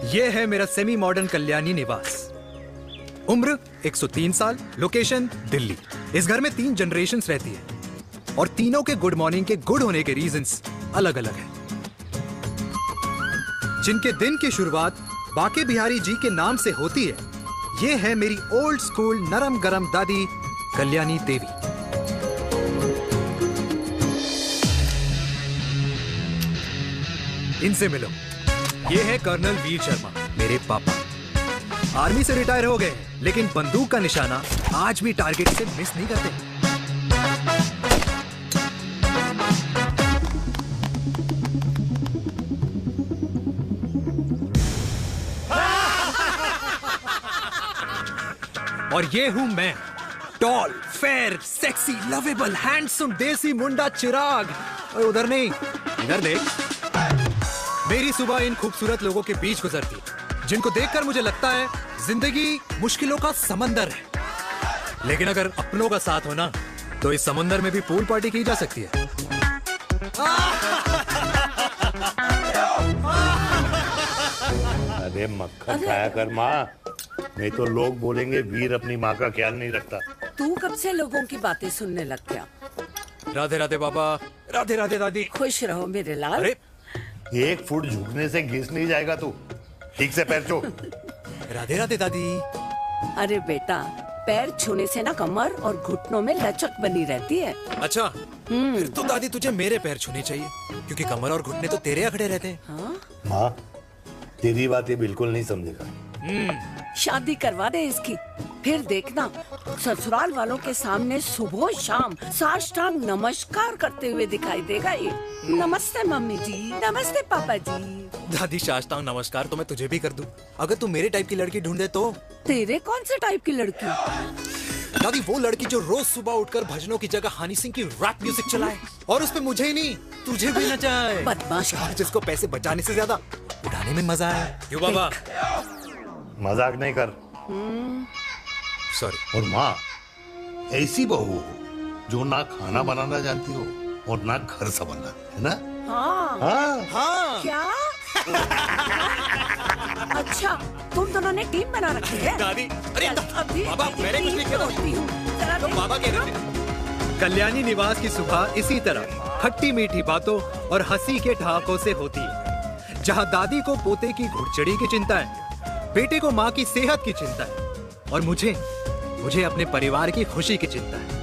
ये है मेरा सेमी मॉडर्न कल्याणी निवास। उम्र 103 साल, लोकेशन दिल्ली। इस घर में 3 जनरेशंस रहती है और तीनों के गुड मॉर्निंग के गुड होने के रीजंस अलग अलग हैं। जिनके दिन की शुरुआत बाके बिहारी जी के नाम से होती है, ये है मेरी ओल्ड स्कूल नरम गरम दादी कल्याणी देवी। इनसे मिलो। ये है कर्नल वीर शर्मा, मेरे पापा। आर्मी से रिटायर हो गए हैं, लेकिन बंदूक का निशाना आज भी टारगेट से मिस नहीं करते। और ये हूं मैं, tall, fair, sexy, lovable, handsome, देसी मुंडा चिराग। और उधर नहीं, इधर देख। मेरी सुबह इन खूबसूरत लोगों के बीच गुजरती है, जिनको देखकर मुझे लगता है जिंदगी मुश्किलों का समंदर है, लेकिन अगर अपनों का साथ हो ना, तो इस समंदर में भी पूल पार्टी की जा सकती है। अरे मक्खन खाया कर माँ, नहीं तो लोग बोलेंगे वीर अपनी माँ का ख्याल नहीं रखता। तू कब से लोगों की बातें सुनने लग गया? राधे राधे बाबा, राधे राधे दादी। खुश रहो मेरे लाल। अरे 1 फुट झुकने से घिस नहीं जाएगा तू, ठीक से पैर छू। राधे राधे दादी। अरे बेटा, पैर छूने से ना कमर और घुटनों में लचक बनी रहती है। अच्छा, फिर तो दादी तुझे मेरे पैर छूने चाहिए, क्योंकि कमर और घुटने तो तेरे अखड़े रहते हैं। हाँ? माँ, तेरी बात ये बिल्कुल नहीं समझेगा। शादी करवा दे इसकी, फिर देखना ससुराल वालों के सामने सुबह शाम साष्टांग नमस्कार करते हुए दिखाई देगा ये। नमस्ते मम्मी जी, नमस्ते पापा जी। दादी, साष्टांग नमस्कार तो मैं तुझे भी कर दूं, अगर तू मेरे टाइप की लड़की ढूंढे तो। तेरे कौन से टाइप की लड़की? दादी, वो लड़की जो रोज सुबह उठकर भजनों की जगह हनी सिंह की रैप म्यूजिक चलाए, और उसपे मुझे ही नहीं तुझे भी नचाए। बदमाश, जिसको पैसे बचाने से ज्यादा उठाने में मजा आए। क्यों बाबा? मजाक नहीं कर। सॉरी। और माँ, ऐसी बहू हो जो ना खाना बनाना जानती हो और ना घर संभालना, है ना? हाँ। हाँ हाँ। क्या? अच्छा, तुम दोनों ने टीम बना रखी है? दादी, अरे अभी बाबा, मैंने कुछ नहीं किया। तो बाबा कह रहे थे। कल्याणी निवास की सुबह इसी तरह खट्टी मीठी बातों और हंसी के ठहाकों से होती है, जहां दादी को पोते की घुड़चड़ी की चिंता है, बेटे को माँ की सेहत की चिंता है, और मुझे अपने परिवार की खुशी की चिंता है।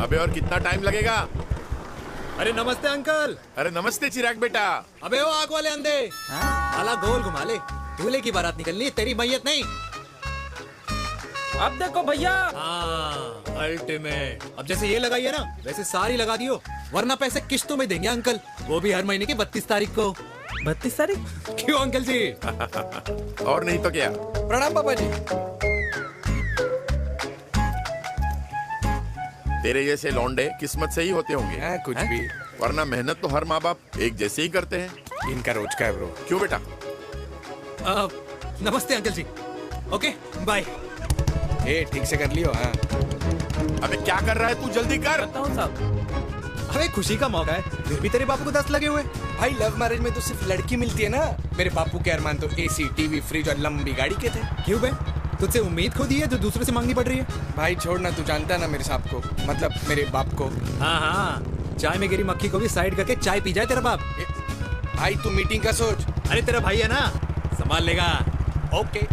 अबे और कितना टाइम लगेगा? अरे नमस्ते अंकल। अरे नमस्ते चिराग बेटा। अबे वो आग वाले अंधे, आला गोल घुमा ले, दूल्हे की बारात निकलनी है, तेरी मैयत नहीं। अब देखो भैया। हाँ, अल्टीमेट। अब जैसे ये लगाई है ना, वैसे सारी लगा दियो, वरना पैसे किश्तों में देंगे अंकल, वो भी हर महीने की 32 तारीख को। 32 तारीख? क्यों अंकल जी? और नहीं तो क्या। प्रणाम पापा जी। तेरे जैसे लौंडे किस्मत से ही होते होंगे। कुछ भी, वरना मेहनत तो हर माँ बाप एक जैसे ही करते हैं। इनका रोज का है ब्रो। क्यों बेटा? नमस्ते अंकल जी। Okay bye. ठीक से कर लियो। हाँ। अबे क्या कर रहा है तू, जल्दी कर। बताओ साहब। अरे खुशी का मौका है, फिर भी तेरे बापू को 10 लगे हुए। भाई लव मैरिज में तो सिर्फ लड़की मिलती है ना। मेरे बापू के अरमान तो एसी, टीवी, फ्रिज और लंबी गाड़ी के थे। क्यों बे? तुझसे उम्मीद खो दी है जो दूसरे से मांगनी पड़ रही है? भाई छोड़ना, तू जानता है ना मेरे साहब को, मतलब मेरे बाप को। हाँ हाँ, चाय में गिरी मक्खी को भी साइड करके चाय पी जाए तेरा बाप। भाई तू मीटिंग का सोच। अरे तेरा भाई है ना, संभाल लेगा। ओके।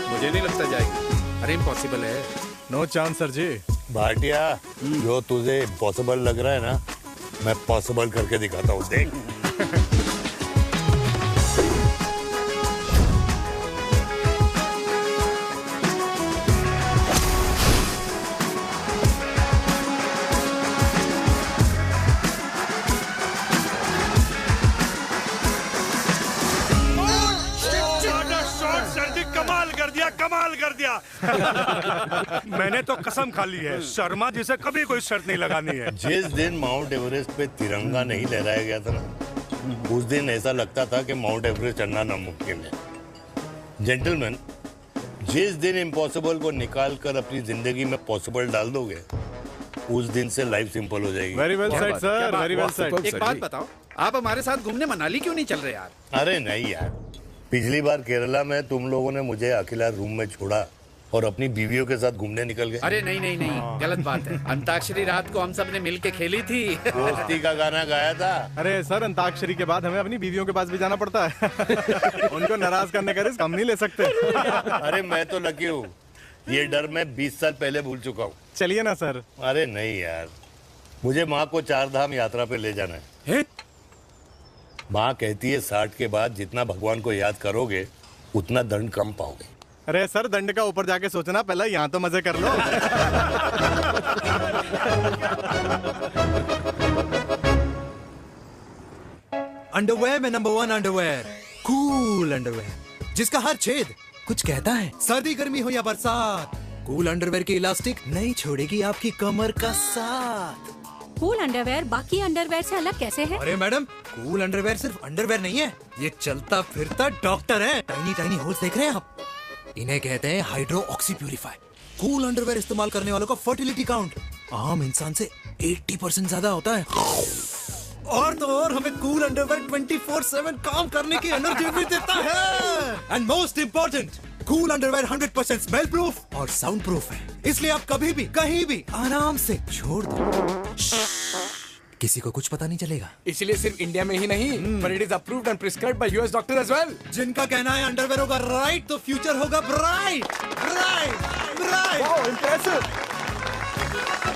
मुझे नहीं लगता जाएगी। अरे इम्पॉसिबल है। नो चांस सर जी। भाटिया, जो तुझे इम्पॉसिबल लग रहा है ना, मैं पॉसिबल करके दिखाता हूँ, देख। कमाल कर दिया। मैंने तो कसम खा ली है, शर्मा जी से कभी कोई शर्त नहीं लगानी है। जिस दिन माउंट एवरेस्ट पे तिरंगा नहीं लहराया गया था ना, उस दिन ऐसा लगता था कि माउंट एवरेस्ट चढ़ना नामुमकिन है। जेंटलमैन, जिस दिन इम्पॉसिबल को निकाल कर अपनी जिंदगी में पॉसिबल डाल दोगे, उस दिन से लाइफ सिंपल हो जाएगी। Very well said sir, very well said. एक बात बताओ, आप हमारे साथ घूमने मनाली क्यों नहीं चल रहे यार? अरे नहीं यार, पिछली बार केरला में तुम लोगों ने मुझे अकेला रूम में छोड़ा और अपनी बीवियों के साथ घूमने निकल गए। अरे नहीं नहीं नहीं, गलत बात है। अंताक्षरी रात को हम सब ने मिल के खेली थी। दोस्ती का गाना गाया था। अरे सर, अंताक्षरी के बाद हमें अपनी बीवियों के पास भी जाना पड़ता है। उनको नाराज करने का रिस्क हम नहीं ले सकते। अरे मैं तो लकी हूँ, ये डर मैं 20 साल पहले भूल चुका हूँ। चलिए ना सर। अरे नहीं यार, मुझे माँ को 4 धाम यात्रा पे ले जाना है। माँ कहती है 60 के बाद जितना भगवान को याद करोगे उतना दंड कम पाओगे। अरे सर, दंड का ऊपर जाके सोचना, पहले यहाँ तो मजे कर लो। अंडरवेयर में नंबर 1 अंडरवेयर, कूल अंडरवेयर, जिसका हर छेद कुछ कहता है। सर्दी गर्मी हो या बरसात, कूल अंडरवेयर की इलास्टिक नहीं छोड़ेगी आपकी कमर का साथ। कूल अंडरवेयर बाकी अंडरवेयर से अलग कैसे है? अरे मैडम, कूल अंडरवेयर सिर्फ अंडरवेयर नहीं है, ये चलता फिरता डॉक्टर है। टाइनी टाइनी होल्स देख रहे हैं आप? इन्हें कहते हैं hydro oxy purify. Cool underwear इस्तेमाल करने वालों का फर्टिलिटी काउंट आम इंसान से 80% ज्यादा होता है। और तो और हमें कूल अंडरवेयर 24/7 काम करने की एनर्जी भी देता है। And most important, cool underwear 100% smell proof और साउंड प्रूफ है, इसलिए आप कभी भी कहीं भी आराम से छोड़ दो, किसी को कुछ पता नहीं चलेगा। इसलिए सिर्फ इंडिया में ही नहीं, but it is approved and prescribed by US doctor as well. जिनका कहना है अंडरवेयर होगा राइट तो फ्यूचर होगा bright, bright, bright. Wow, impressive.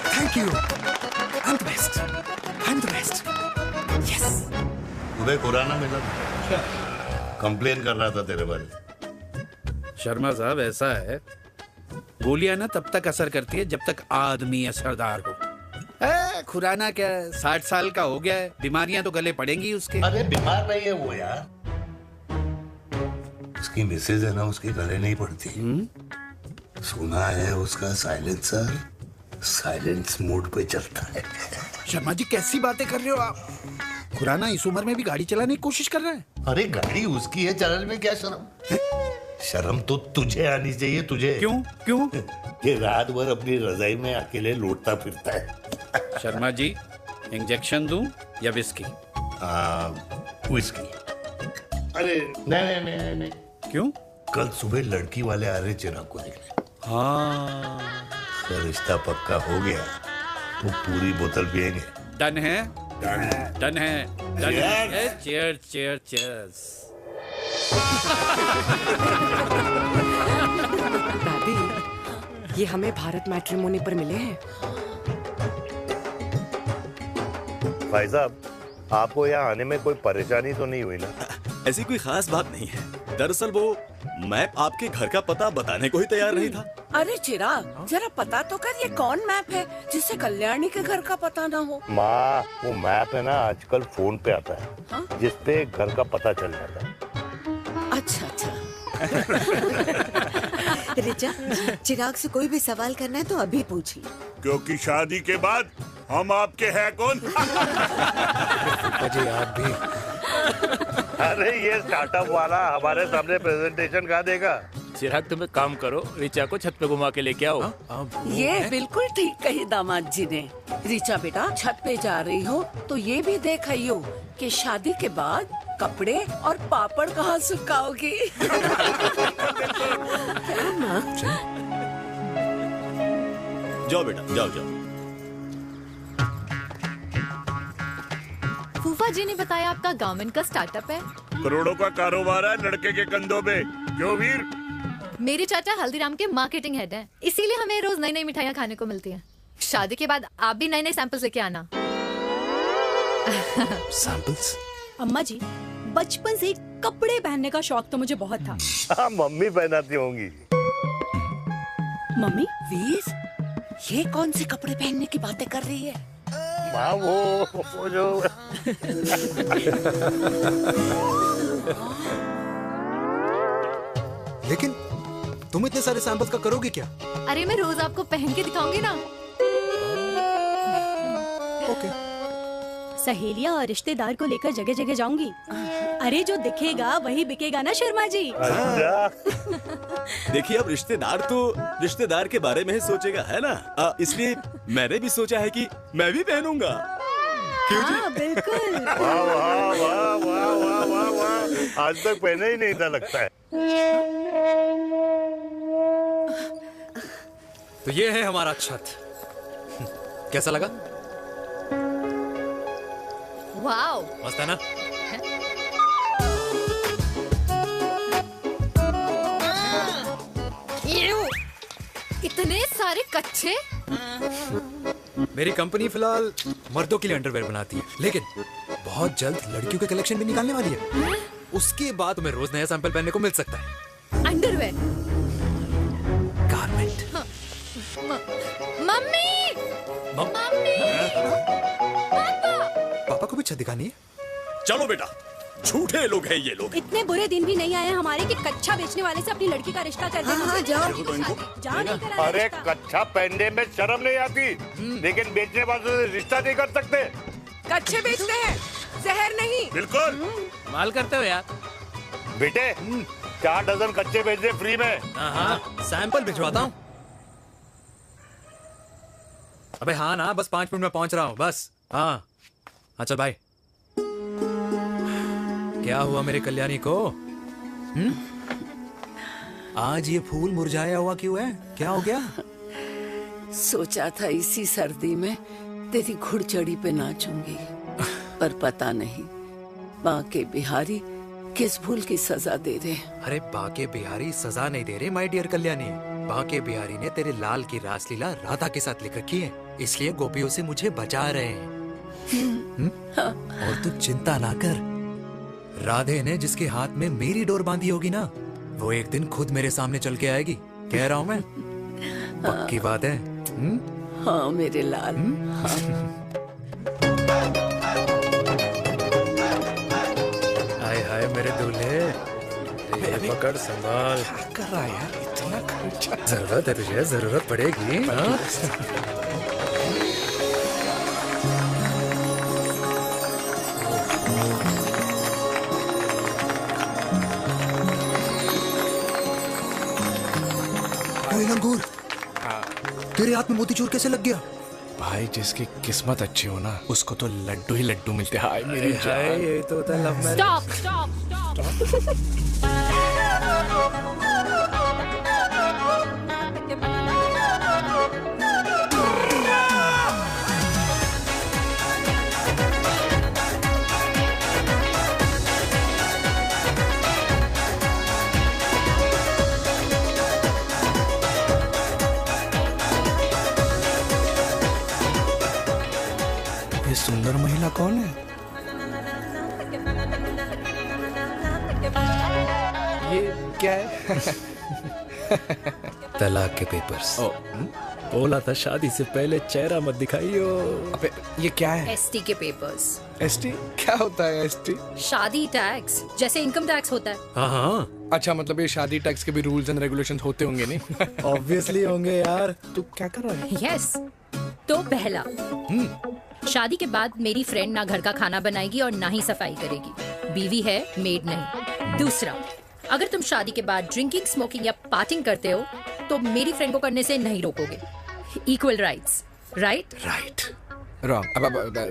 Thank you. I'm the best. I'm the best. Yes. तुम्हें खुराना मिला था, कंप्लेन कर रहा था तेरे बारे में। शर्मा साहब, ऐसा है, गोलियां ना तब तक असर करती है जब तक आदमी असरदार हो। खुराना क्या, 60 साल का हो गया है, बीमारियां तो गले पड़ेंगी उसके। अरे बीमार नहीं है वो यार, उसकी मिसेज है ना, उसके गले नहीं पड़ती। सुना है उसका साइलेंसर साइलेंस मोड पे चलता है। शर्मा जी, कैसी बातें कर रहे हो आप? खुराना इस उम्र में भी गाड़ी चलाने की कोशिश कर रहा है। अरे गाड़ी उसकी है, चलाने में क्या शर्म? शर्म तो तुझे आनी चाहिए, तुझे। क्यों क्यों? ये रात भर अपनी रजाई में अकेले लौटता फिरता है। शर्मा जी, इंजेक्शन दूं या विस्की? विस्की। अरे नहीं नहीं नहीं नहीं। क्यों? कल सुबह लड़की वाले आ रहे चिराग को देखने। हाँ, अगर रिश्ता पक्का हो गया तो पूरी बोतल पिएंगे। डन है, डन है, डन है। Cheers, cheers, cheers. दादी, ये हमें भारत मैट्रिमोनी पर मिले हैं। भाई साहब, आपको यहाँ आने में कोई परेशानी तो नहीं हुई ना? ऐसी कोई खास बात नहीं है। दरअसल वो मैप आपके घर का पता बताने को ही तैयार नहीं था। अरे चिराग, जरा पता तो कर, ये कौन मैप है जिससे कल्याणी के घर का पता ना हो? माँ, वो मैप है ना आजकल फोन पे आता है। हाँ? जिसपे घर का पता चल जाता है। अच्छा अच्छा। रिचा, चिराग से कोई भी सवाल करना है तो अभी पूछिए। क्योंकि शादी के बाद हम आपके हैं कौन? अजय आप भी। अरे ये स्टार्टअप वाला हमारे सामने प्रेजेंटेशन कहाँ देगा? चिराग, तुम एक काम करो, रिचा को छत पे घुमा के लेके आओ। ये बिल्कुल ठीक कही दामाद जी ने। रिचा बेटा, छत पे जा रही हो तो ये भी देख आइयो कि शादी के बाद कपड़े और पापड़ कहाँ सुखाओगी। जाओ बेटा, जाओ जाओ। फूफा जी ने बताया आपका गारमेंट का स्टार्टअप है। करोड़ों का कारोबार है लड़के के कंधों पे। क्यों वीर? मेरे चाचा हल्दीराम के मार्केटिंग हेड हैं, इसीलिए हमें रोज नई नई मिठाइयाँ खाने को मिलती हैं। शादी के बाद आप भी नए नए सैंपल्स लेके आना। सैंपल्स? अम्मा जी, बचपन से कपड़े पहनने का शौक तो मुझे बहुत था। हाँ, मम्मी पहनाती होंगी। मम्मी? वीर, ये कौन से कपड़े पहनने की बातें कर रही है? माँ, वो जो लेकिन तुम इतने सारे सैंपल्स का करोगे क्या? अरे मैं रोज आपको पहन के दिखाऊंगी ना। ओके। सहेलियां और रिश्तेदार को लेकर जगह जगह जाऊंगी। अरे जो दिखेगा वही बिकेगा ना शर्मा जी। देखिए अब रिश्तेदार के बारे में ही सोचेगा, है ना? इसलिए मैंने भी सोचा है कि मैं भी पहनूंगा। हाँ बिल्कुल। वाह वाह वाह वाह वाह वाह वाह, आज तक पहना ही नहीं था लगता है। तो ये है हमारा छत, कैसा लगा? वाओ, मस्त है ना? इतने सारे कच्चे। मेरी कंपनी फिलहाल मर्दों के लिए अंडरवेयर बनाती है, लेकिन बहुत जल्द लड़कियों के कलेक्शन भी निकालने वाली है। उसके बाद तुम्हें रोज नया सैंपल पहनने को मिल सकता है। अंडरवेयर? गारमेंट। मम्मी, मम्मी, पापा को भी छत दिखानी है। चलो बेटा, झूठे लोग हैं ये लोग। इतने बुरे दिन भी नहीं आए हमारे कि कच्चा बेचने वाले से अपनी लड़की का रिश्ता कर देना। हाँ, जाओ। अरे कच्चा पहनने में शर्म नहीं आती, लेकिन बेचने वालों से रिश्ता नहीं कर सकते। कच्चे बेचते हैं, जहर नहीं। बिल्कुल माल करते हो यार। बेटे 4 डजन कच्चे बेच दे फ्री में। हाँ, सैंपल भिजवाता हूँ। अबे हाँ ना, बस 5 मिनट में पहुंच रहा हूँ बस। हाँ अच्छा भाई। क्या हुआ मेरे कल्याणी को? आज ये फूल मुरझाया हुआ क्यों है? क्या हो गया? सोचा था इसी सर्दी में तेरी घुड़चड़ी पे नाचूंगी, पर पता नहीं बाके बिहारी किस भूल की सजा दे रहे। अरे बाके बिहारी सजा नहीं दे रहे माय डियर कल्याणी। बाके बिहारी ने तेरे लाल की रासलीला राधा के साथ लिख रखी है, इसलिए गोपियों से मुझे बचा रहे हैं। और तू चिंता ना कर, राधे ने जिसके हाथ में मेरी डोर बांधी होगी ना, वो एक दिन खुद मेरे सामने चल के आएगी। कह रहा हूँ मैं, पक्की बात है। हाँ मेरे लाल। हाय हाय मेरे दूल्हे, ये पकड़ संभाल। क्या कर रहा है यार, इतना खर्चा? जरूरत है तुझे, जरूरत पड़ेगी। हाँ? लंगूर, तेरे हाथ में मोतीचूर कैसे लग गया? भाई जिसकी किस्मत अच्छी हो ना, उसको तो लड्डू ही लड्डू मिलते हैं। हाय मेरी जान। ये तो होता है लव मैरिज। स्टॉप स्टॉप ये सुंदर महिला कौन है? ये क्या है? तलाक के पेपर्स। बोला था शादी से पहले चेहरा मत दिखाइयो। अबे ये क्या है? एसटी के पेपर्स। एसटी क्या होता है? एसटी शादी टैक्स, जैसे इनकम टैक्स होता है। हाँ हाँ। अच्छा, मतलब ये शादी टैक्स के भी रूल्स एंड रेगुलेशंस होते होंगे नहीं? ऑब्वियसली होंगे यार। तू क्या कर रहा है? यस। तो पहला, शादी के बाद मेरी फ्रेंड ना घर का खाना बनाएगी और ना ही सफाई करेगी, बीवी है, मेड नहीं। दूसरा, अगर तुम शादी के बाद ड्रिंकिंग, स्मोकिंग या पार्टिंग करते हो तो मेरी फ्रेंड को करने से नहीं रोकोगे। Equal rights, right? Right. Wrong.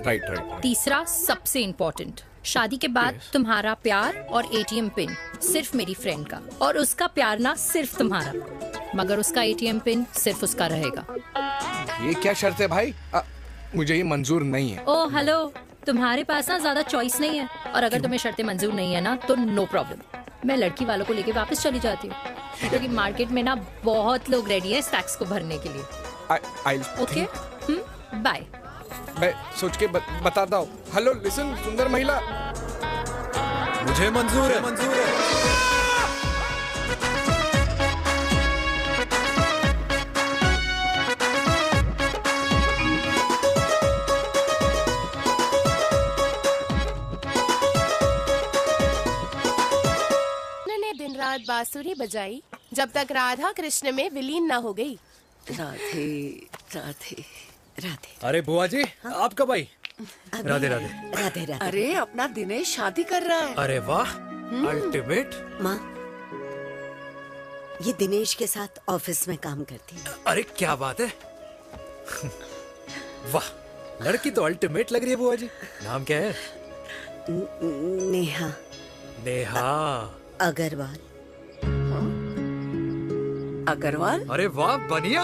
Right right. तीसरा, सबसे इम्पोर्टेंट, शादी के बाद तुम्हारा प्यार और एटीएम पिन सिर्फ मेरी फ्रेंड का, और उसका प्यार ना सिर्फ तुम्हारा, मगर उसका एटीएम पिन सिर्फ उसका रहेगा। ये क्या शर्त है भाई? मुझे ये मंजूर नहीं है। ओ हेलो, तुम्हारे पास ना ज्यादा चॉइस नहीं है, और अगर तुम्हें शर्तें मंजूर नहीं है ना तो नो प्रॉब्लम, मैं लड़की वालों को लेके वापस चली जाती हूँ, क्योंकि मार्केट में ना बहुत लोग रेडी हैं इस टैक्स को भरने के लिए। Okay, bye. मैं सोच के बताता हूँ। हेलो लिसन, सुंदर महिला, मुझे मंजूर है, मंजूर है। दिन रात बांसुरी बजाई जब तक राधा कृष्ण में विलीन ना हो गई। राधे राधे राधे। अरे बुआ जी, आप कब आई? राधे राधे। राधे राधे। अरे अपना दिनेश शादी कर रहा है। अरे वाह, अल्टीमेट। माँ, ये दिनेश के साथ ऑफिस में काम करती है। अरे क्या बात है। वाह, लड़की तो अल्टीमेट लग रही है बुआ जी। नाम क्या है? नेहा। नेहा अग्रवाल। अग्रवाल? अरे वाह, बढ़िया।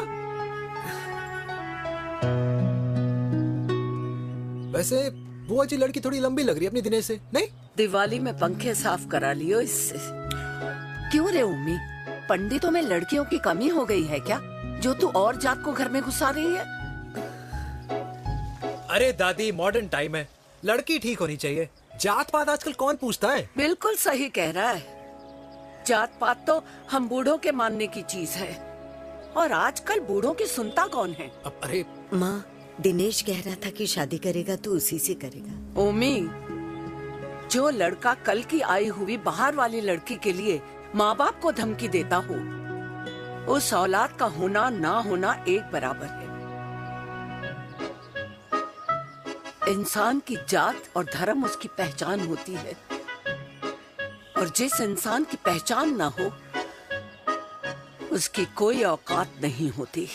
वैसे बुआ जी लड़की थोड़ी लंबी लग रही है अपनी दिनेश से, नहीं? दिवाली में पंखे साफ करा लियो इससे। क्यों रे उम्मी, पंडितों में लड़कियों की कमी हो गई है क्या, जो तू और जात को घर में घुसा रही है? अरे दादी, मॉडर्न टाइम है, लड़की ठीक होनी चाहिए। जात पात आजकल कौन पूछता है? बिल्कुल सही कह रहा है। जात पात तो हम बूढ़ों के मानने की चीज है, और आजकल बूढ़ों की सुनता कौन है? अरे माँ, दिनेश कह रहा था कि शादी करेगा तो उसी से करेगा। ओमी, जो लड़का कल की आई हुई बाहर वाली लड़की के लिए माँ बाप को धमकी देता हो, उस औलाद का होना ना होना एक बराबर है। इंसान की जात और धर्म उसकी पहचान होती है, और जिस इंसान की पहचान ना हो उसकी कोई औकात नहीं होती।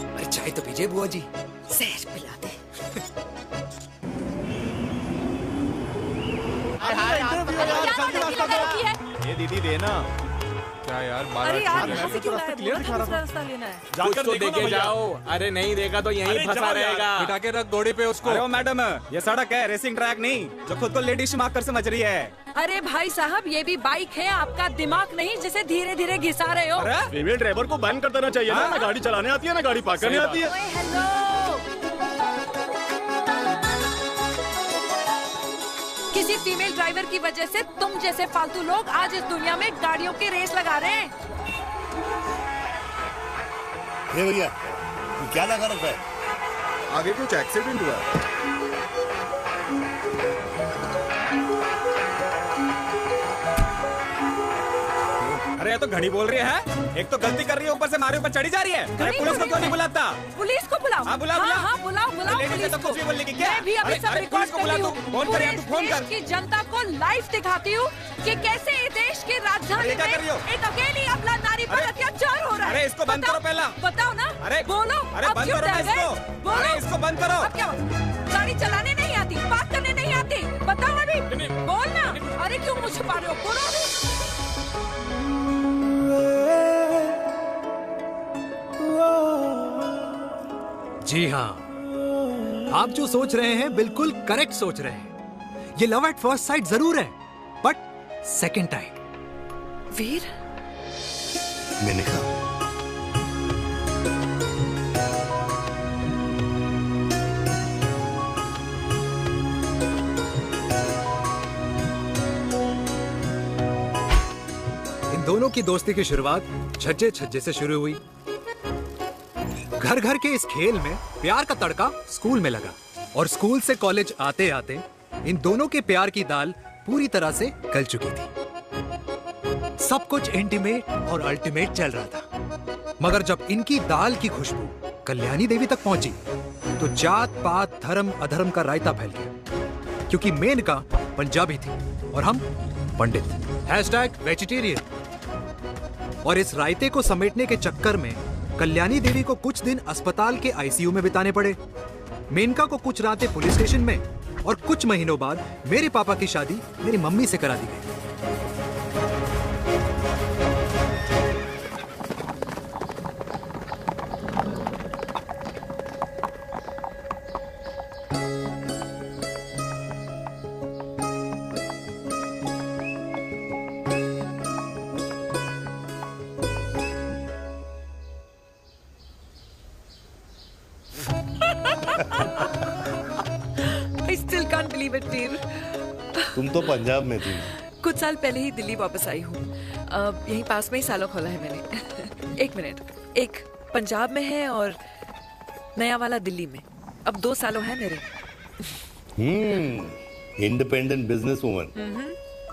अरे चाय तो पीजिए बुआ जी। जहर पिला दे। ये दीदी देना। क्या यार, अरे यार, यहाँ से क्यों लाए? बोला था दूसरा रास्ता लेना है। कुछ तो देके जाओ। अरे नहीं देगा तो यहीं फंसा रहेगा। बिठा के रख घोड़े पे उसको। अरे मैडम, ये सड़क है, रेसिंग ट्रैक नहीं, जो खुद को लेडी शिमाक कर समझ रही है। अरे भाई साहब, ये भी बाइक है, आपका दिमाग नहीं जिसे धीरे धीरे घिसा रहे हो। फीमेल ड्राइवर को बैन कर देना चाहिए ना गाड़ी चलाने आती है ना गाड़ी पार्क करने आती है। हेलो, किसी फीमेल ड्राइवर की वजह से तुम जैसे फालतू लोग आज इस दुनिया में गाड़ियों की रेस लगा रहे हैं। ये भैया, क्या लगा रखा है? आगे कुछ एक्सीडेंट हुआ है। अरे ये तो घड़ी बोल रही है। एक तो गलती कर रही है, ऊपर से हमारे ऊपर चढ़ी जा रही है। अरे पुलिस को क्यों नहीं बुलाता? पुलिस को बुलाओ। हाँ बुलाओ, हाँ बुलाओ बुलाओ। लेडीज है तो कुछ भी बोलने की क्या? मैं भी अभी सब रिकॉर्ड कर रही हूँ। फोन कर यार, तू फोन कर। देश की जनता को लाइव दिखाती हूँ कि कैसे इस देश की राजधानी में एक अकेली अबला नारी पर अत्याचार हो रहा है। अरे इसको बंद करो पहला। बताओ ना। अरे बोलो। अरे बंद करो ना इसको। अरे इसको बंद करो। अब क्या? गाड़ी चलाने नहीं आती, बात करने नहीं आती, बताओ अभी। बोल ना। अरे क्यों मुझे छुपा रहे हो? बोलो अभी। जी हाँ, आप जो सोच रहे हैं बिल्कुल करेक्ट सोच रहे हैं। ये लव एट फर्स्ट साइट जरूर है, बट सेकंड टाइम। वीर, मैंने कहा इन दोनों की दोस्ती की शुरुआत छज्जे छज्जे से शुरू हुई। घर घर के इस खेल में प्यार का तड़का स्कूल में लगा, और स्कूल से कॉलेज आते आते इन दोनों के प्यार की दाल पूरी तरह से गल चुकी थी। सब कुछ इंटीमेट और अल्टीमेट चल रहा था, मगर जब इनकी दाल की खुशबू कल्याणी देवी तक पहुंची तो जात पात धर्म अधर्म का रायता फैल गया, क्योंकि मेनका पंजाबी थी और हम पंडित। #वेजिटेरियन। और इस रायते को समेटने के चक्कर में कल्याणी देवी को कुछ दिन अस्पताल के आईसीयू में बिताने पड़े। मेनका को कुछ रातें पुलिस स्टेशन में, और कुछ महीनों बाद मेरे पापा की शादी मेरी मम्मी से करा दी गई। I still can't believe it, dear. तुम तो पंजाब में थी। कुछ साल पहले ही दिल्ली वापस आई हूँ। यहीं पास में ही सालों खोला है मैंने। एक मिनट, एक पंजाब में है और नया वाला दिल्ली में। अब 2 सालों है मेरे। इंडिपेंडेंट बिजनेस वूमन,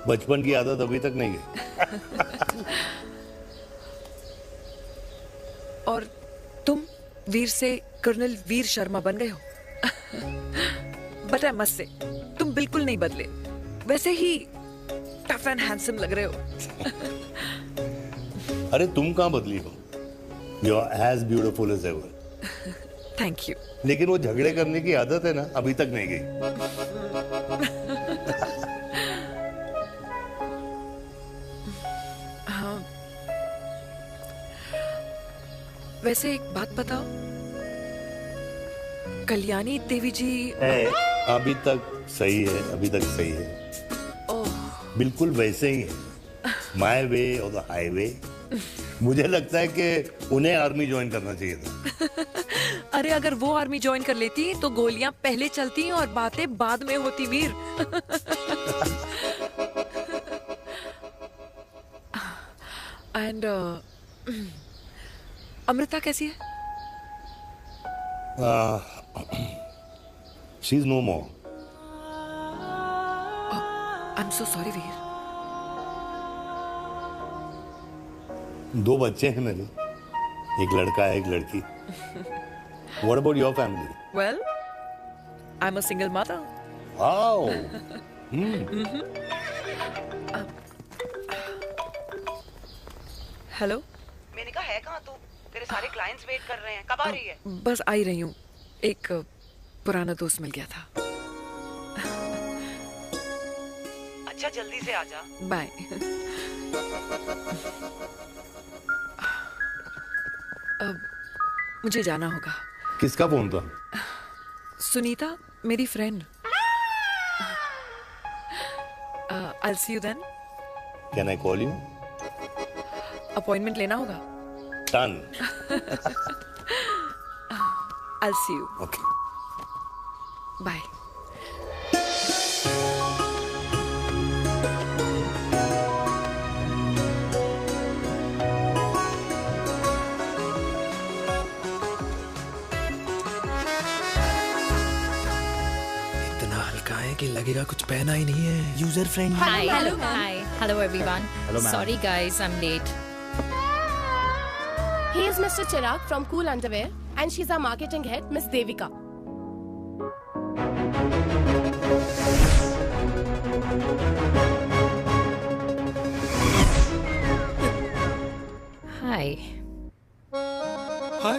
बचपन की आदत अभी तक नहीं गई। और तुम वीर से कर्नल वीर शर्मा बन गए हो। बट आई मस्ट से तुम बिल्कुल नहीं बदले, वैसे ही टफ एंड हैंडसम लग रहे हो। अरे तुम कहाँ बदली हो? You are as beautiful as ever. Thank you. लेकिन वो झगड़े करने की आदत है ना, अभी तक नहीं गई। हाँ। वैसे एक बात बताओ, कल्याणी देवी जी अभी तक सही है, अभी तक सही है। बिल्कुल वैसे ही है, माय वे और द हाईवे। मुझे लगता है कि उन्हें आर्मी ज्वाइन करना चाहिए था। अरे अगर वो आर्मी ज्वाइन कर लेती तो गोलियां पहले चलती और बातें बाद में होती वीर। एंड अमृता कैसी है? She is no more. I am so sorry Veer. 2 बच्चे हैं मेरे, एक लड़का है, एक लड़की। What about your family? Well, I'm a single mother. Wow. Hello. मैंने कहा है कहाँ तू? तेरे सारे क्लाइंट्स वेट कर रहे हैं, कब आ रही है? बस आ ही रही हूँ, एक पुराना दोस्त मिल गया था। अच्छा जल्दी से आ जा। बाय। अब मुझे जाना होगा। किसका फोन था? सुनीता, मेरी friend. I'll see you then. Can I call you? Appointment लेना होगा। Done. I'll see you. Okay. Bye. कि लगेगा कुछ पहना ही नहीं है। User friendly. Hi. Hello everyone. Hello, ma'am. Sorry guys, I'm late. He is Mr. Chirag from Cool Underwear and she's our marketing head, Miss Devika. Hi. Hi.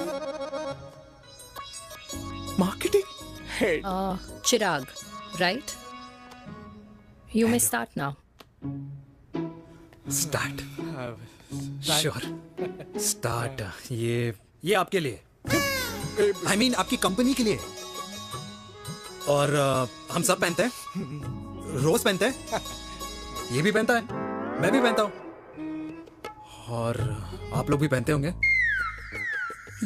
Marketing head. Chirag, right? You may start now. Start. Sure. Start. ये आपके लिए। I mean आपकी company के लिए। और हम सब पहनते हैं। रोज पहनते हैं। ये भी पहनता है। मैं भी पहनता हूँ। और आप लोग भी पहनते होंगे।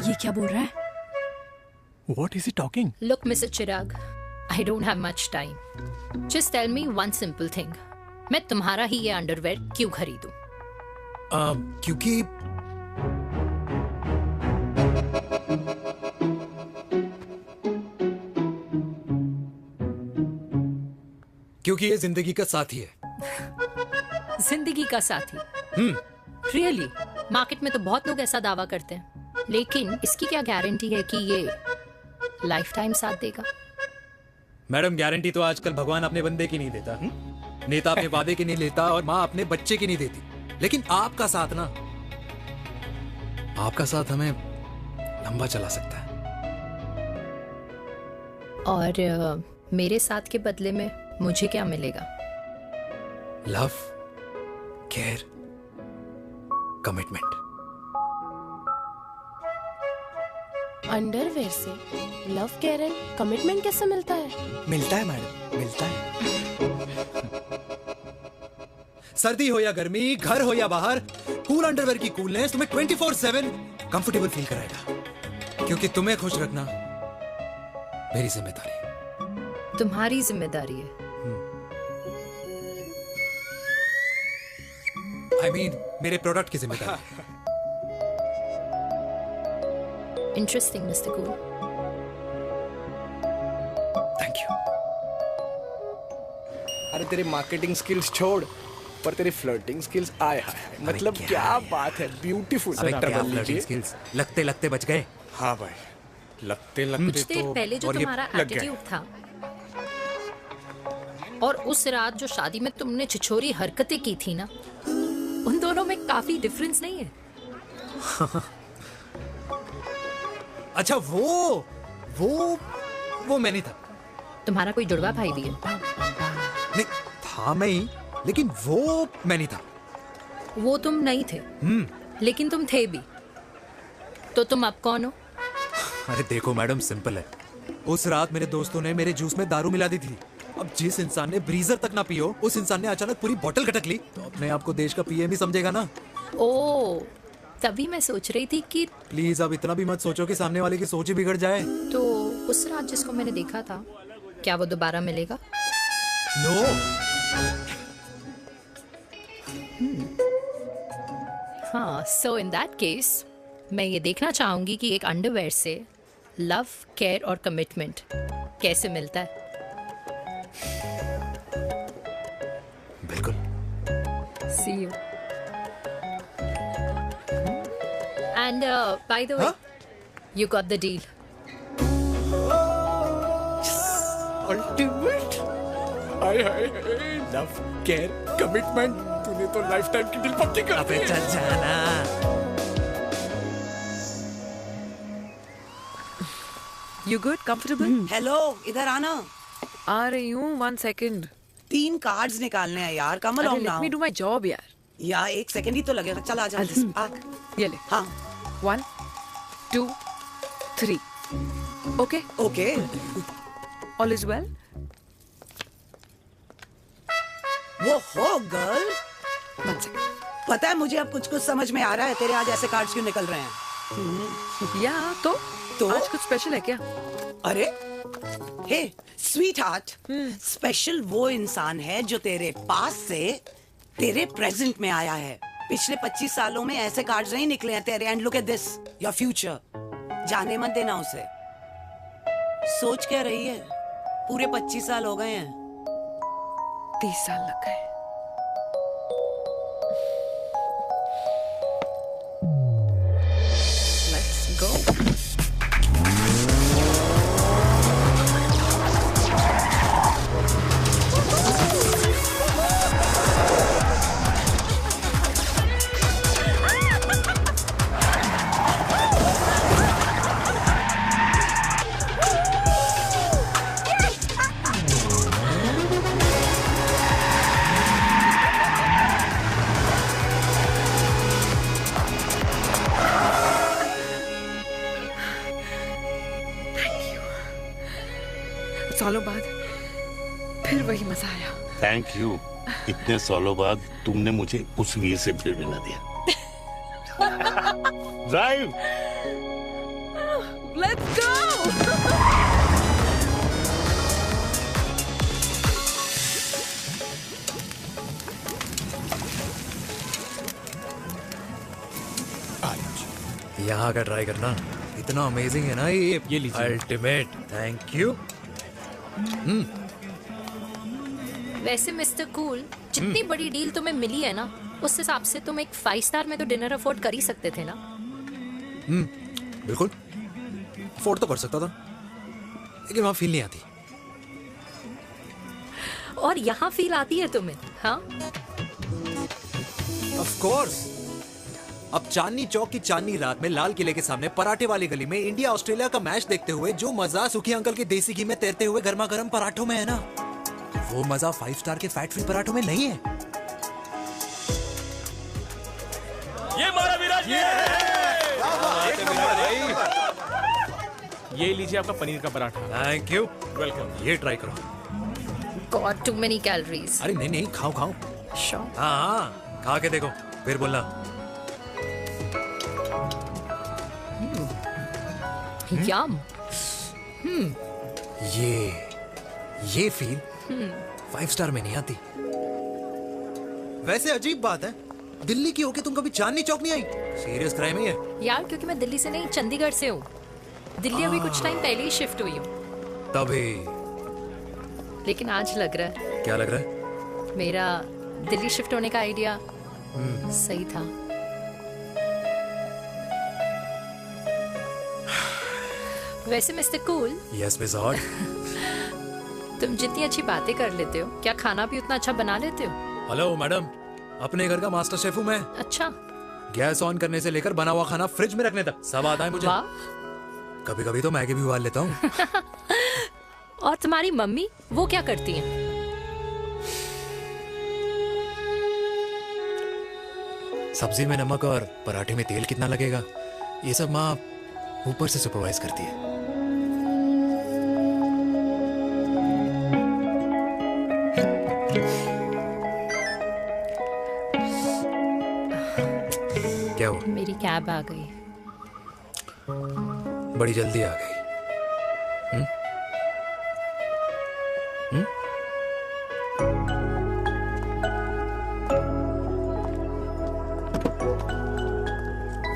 ये क्या बोल रहा है? What is he talking? Look, Mr. Chirag, I don't have much time. Just tell me one simple thing. मैं तुम्हारा ही ये अंडरवेयर क्यों खरीदूं? क्योंकि ये जिंदगी का साथी है। जिंदगी का साथी? Really? मार्केट में तो बहुत लोग ऐसा दावा करते हैं, लेकिन इसकी क्या गारंटी है कि ये लाइफ टाइम साथ देगा? मैडम, गारंटी तो आजकल भगवान अपने बंदे की नहीं देता, नेता अपने वादे की नहीं लेता और माँ अपने बच्चे की नहीं देती, लेकिन आपका साथ ना, आपका साथ हमें लंबा चला सकता है। और मेरे साथ के बदले में मुझे क्या मिलेगा? Love, care, commitment. अंडरवेयर से लव, केयर एंड कमिटमेंट कैसे मिलता है? मिलता है मैडम, मिलता है। सर्दी हो या गर्मी, घर हो या बाहर, कूल अंडरवेयर की कूलनेस तुम्हें 24/7 कंफर्टेबल फील कराएगा, क्योंकि तुम्हें खुश रखना मेरी जिम्मेदारी है। तुम्हारी जिम्मेदारी है? I mean, मेरे प्रोडक्ट की जिम्मेदारी है। Interesting, Mr. Cool. Thank you. अरे तेरे मार्केटिंग स्किल्स छोड़, पर तेरी फ्लर्टिंग स्किल्स आए हाय, मतलब क्या बात है, ब्यूटीफुल। स्किल्स लगते लगते बच गए। हाँ भाई, लगते लगते कुछ देर पहले जो तुम्हारा एटीट्यूड था और उस रात जो शादी में तुमने छिछोरी हरकतें की थी ना, उन दोनों में काफी डिफरेंस नहीं है? अच्छा वो मैं नहीं था। तुम्हारा कोई जुड़वा भाई भी है? नहीं था मैं ही, लेकिन वो मैं नहीं था। वो तुम नहीं थे, लेकिन तुम थे भी। तो तुम अब कौन हो? अरे देखो मैडम, सिंपल है। उस रात मेरे दोस्तों ने मेरे जूस में दारू मिला दी थी। अब जिस इंसान ने ब्रीजर तक ना पियो, उस इंसान ने अचानक पूरी बोतल गटक ली, तो अपने आप को देश का पीएम ही समझेगा ना। ओ, तभी मैं सोच रही थी कि प्लीज अब इतना भी मत सोचो कि सामने वाले की सोच ही बिगड़ जाए। तो उस रात जिसको मैंने देखा था, क्या वो दोबारा मिलेगा? नो। हाँ, सो इन दैट केस मैं ये देखना चाहूंगी कि एक अंडरवेयर से लव, केयर और कमिटमेंट कैसे मिलता है। बिल्कुल। See you. And by the way, you got the deal. Ultimate. Hi hi, love, care, commitment, तूने तो लाइफ टाइम की डील पक्की कर दी। अबे चल जाना। You good? Comfortable? हेलो, इधर आना। आ रही हूँ, 1 second. 3 कार्ड्स निकालने हैं यार, कम अरे, along let now। me do my job यार। यार 1 सेकंड ही तो लगेगा, चल आ जा। ये ले। हाँ। 1, 2, 3. Okay? Okay. All is well? वो हो गर्ल। 1 second. पता है मुझे अब कुछ समझ में आ रहा है, तेरे आज ऐसे कार्ड्स क्यों निकल रहे हैं। या तो आज कुछ स्पेशल है क्या? अरे हे स्वीट हार्ट, स्पेशल वो इंसान है जो तेरे पास से तेरे प्रेजेंट में आया है। पिछले 25 सालों में ऐसे कार्ड्स नहीं निकले हैं तेरे। And look at this, your future. जाने मत देना उसे। सोच क्या रही है, पूरे 25 साल हो गए हैं। 30 साल लग गए। Let's go. सालों बाद फिर वही मजा आया। Thank you. इतने सालों बाद तुमने मुझे उस वीर से फिर मिला दिया। ड्राइव। Let's go. यहाँ का ट्राई करना, इतना अमेजिंग है ना ये लीजिए। अल्टीमेट। Thank you. वैसे मिस्टर कूल, जितनी बड़ी डील तुम्हें मिली है ना, उस हिसाब से तुम एक 5 स्टार में तो डिनर अफोर्ड कर ही सकते थे ना। बिल्कुल अफोर्ड तो कर सकता था, लेकिन वहां फील नहीं आती। और यहाँ फील आती है तुम्हें? हाँ, ऑफ कोर्स। अब चांदनी चौक की चांदनी रात में लाल किले के सामने पराठे वाली गली में इंडिया ऑस्ट्रेलिया का मैच देखते हुए जो मजा सुखी अंकल के देसी घी में तैरते हुए गर्मा गर्म पराठों में है ना, वो मजा 5 स्टार के फैट फ्री पराठों में नहीं है। ये मारा विराज। ये लीजिए आपका पनीर का पराठा। Thank you. वेलकम। ये ट्राई करो। Got too many calories. अरे नहीं नहीं, खाओ खाओ। श्योर। हाँ, खा के देखो फिर बोलना। यम। ये फील 5 स्टार में नहीं आती। वैसे अजीब बात है, दिल्ली की होके तुम कभी चांदनी चौक नहीं आई? सीरियस क्राइम ही है यार, क्योंकि मैं दिल्ली से नहीं, चंडीगढ़ से हूँ। दिल्ली अभी कुछ टाइम पहले ही शिफ्ट हुई हूँ। तभी। लेकिन आज लग रहा है। क्या लग रहा है? मेरा दिल्ली शिफ्ट होने का आइडिया सही था। वैसे mister cool, yes miss hot. तुम जितनी अच्छी बातें कर लेते हो, क्या खाना भी उतना अच्छा बना लेते हो? हेलो मैडम, अपने घर का मास्टर शेफ हूँ मैं। अच्छा। गैस ऑन करने से लेकर बना हुआ खाना फ्रिज में रखने तक सब आता है मुझे। कभी कभी तो मैगी भी उबाल लेता हूँ। और तुम्हारी मम्मी, वो क्या करती हैं? सब्जी में नमक और पराठे में तेल कितना लगेगा, ये सब माँ ऊपर से सुपरवाइज करती है। क्या हुआ? मेरी कैब आ गई। बड़ी जल्दी आ गई।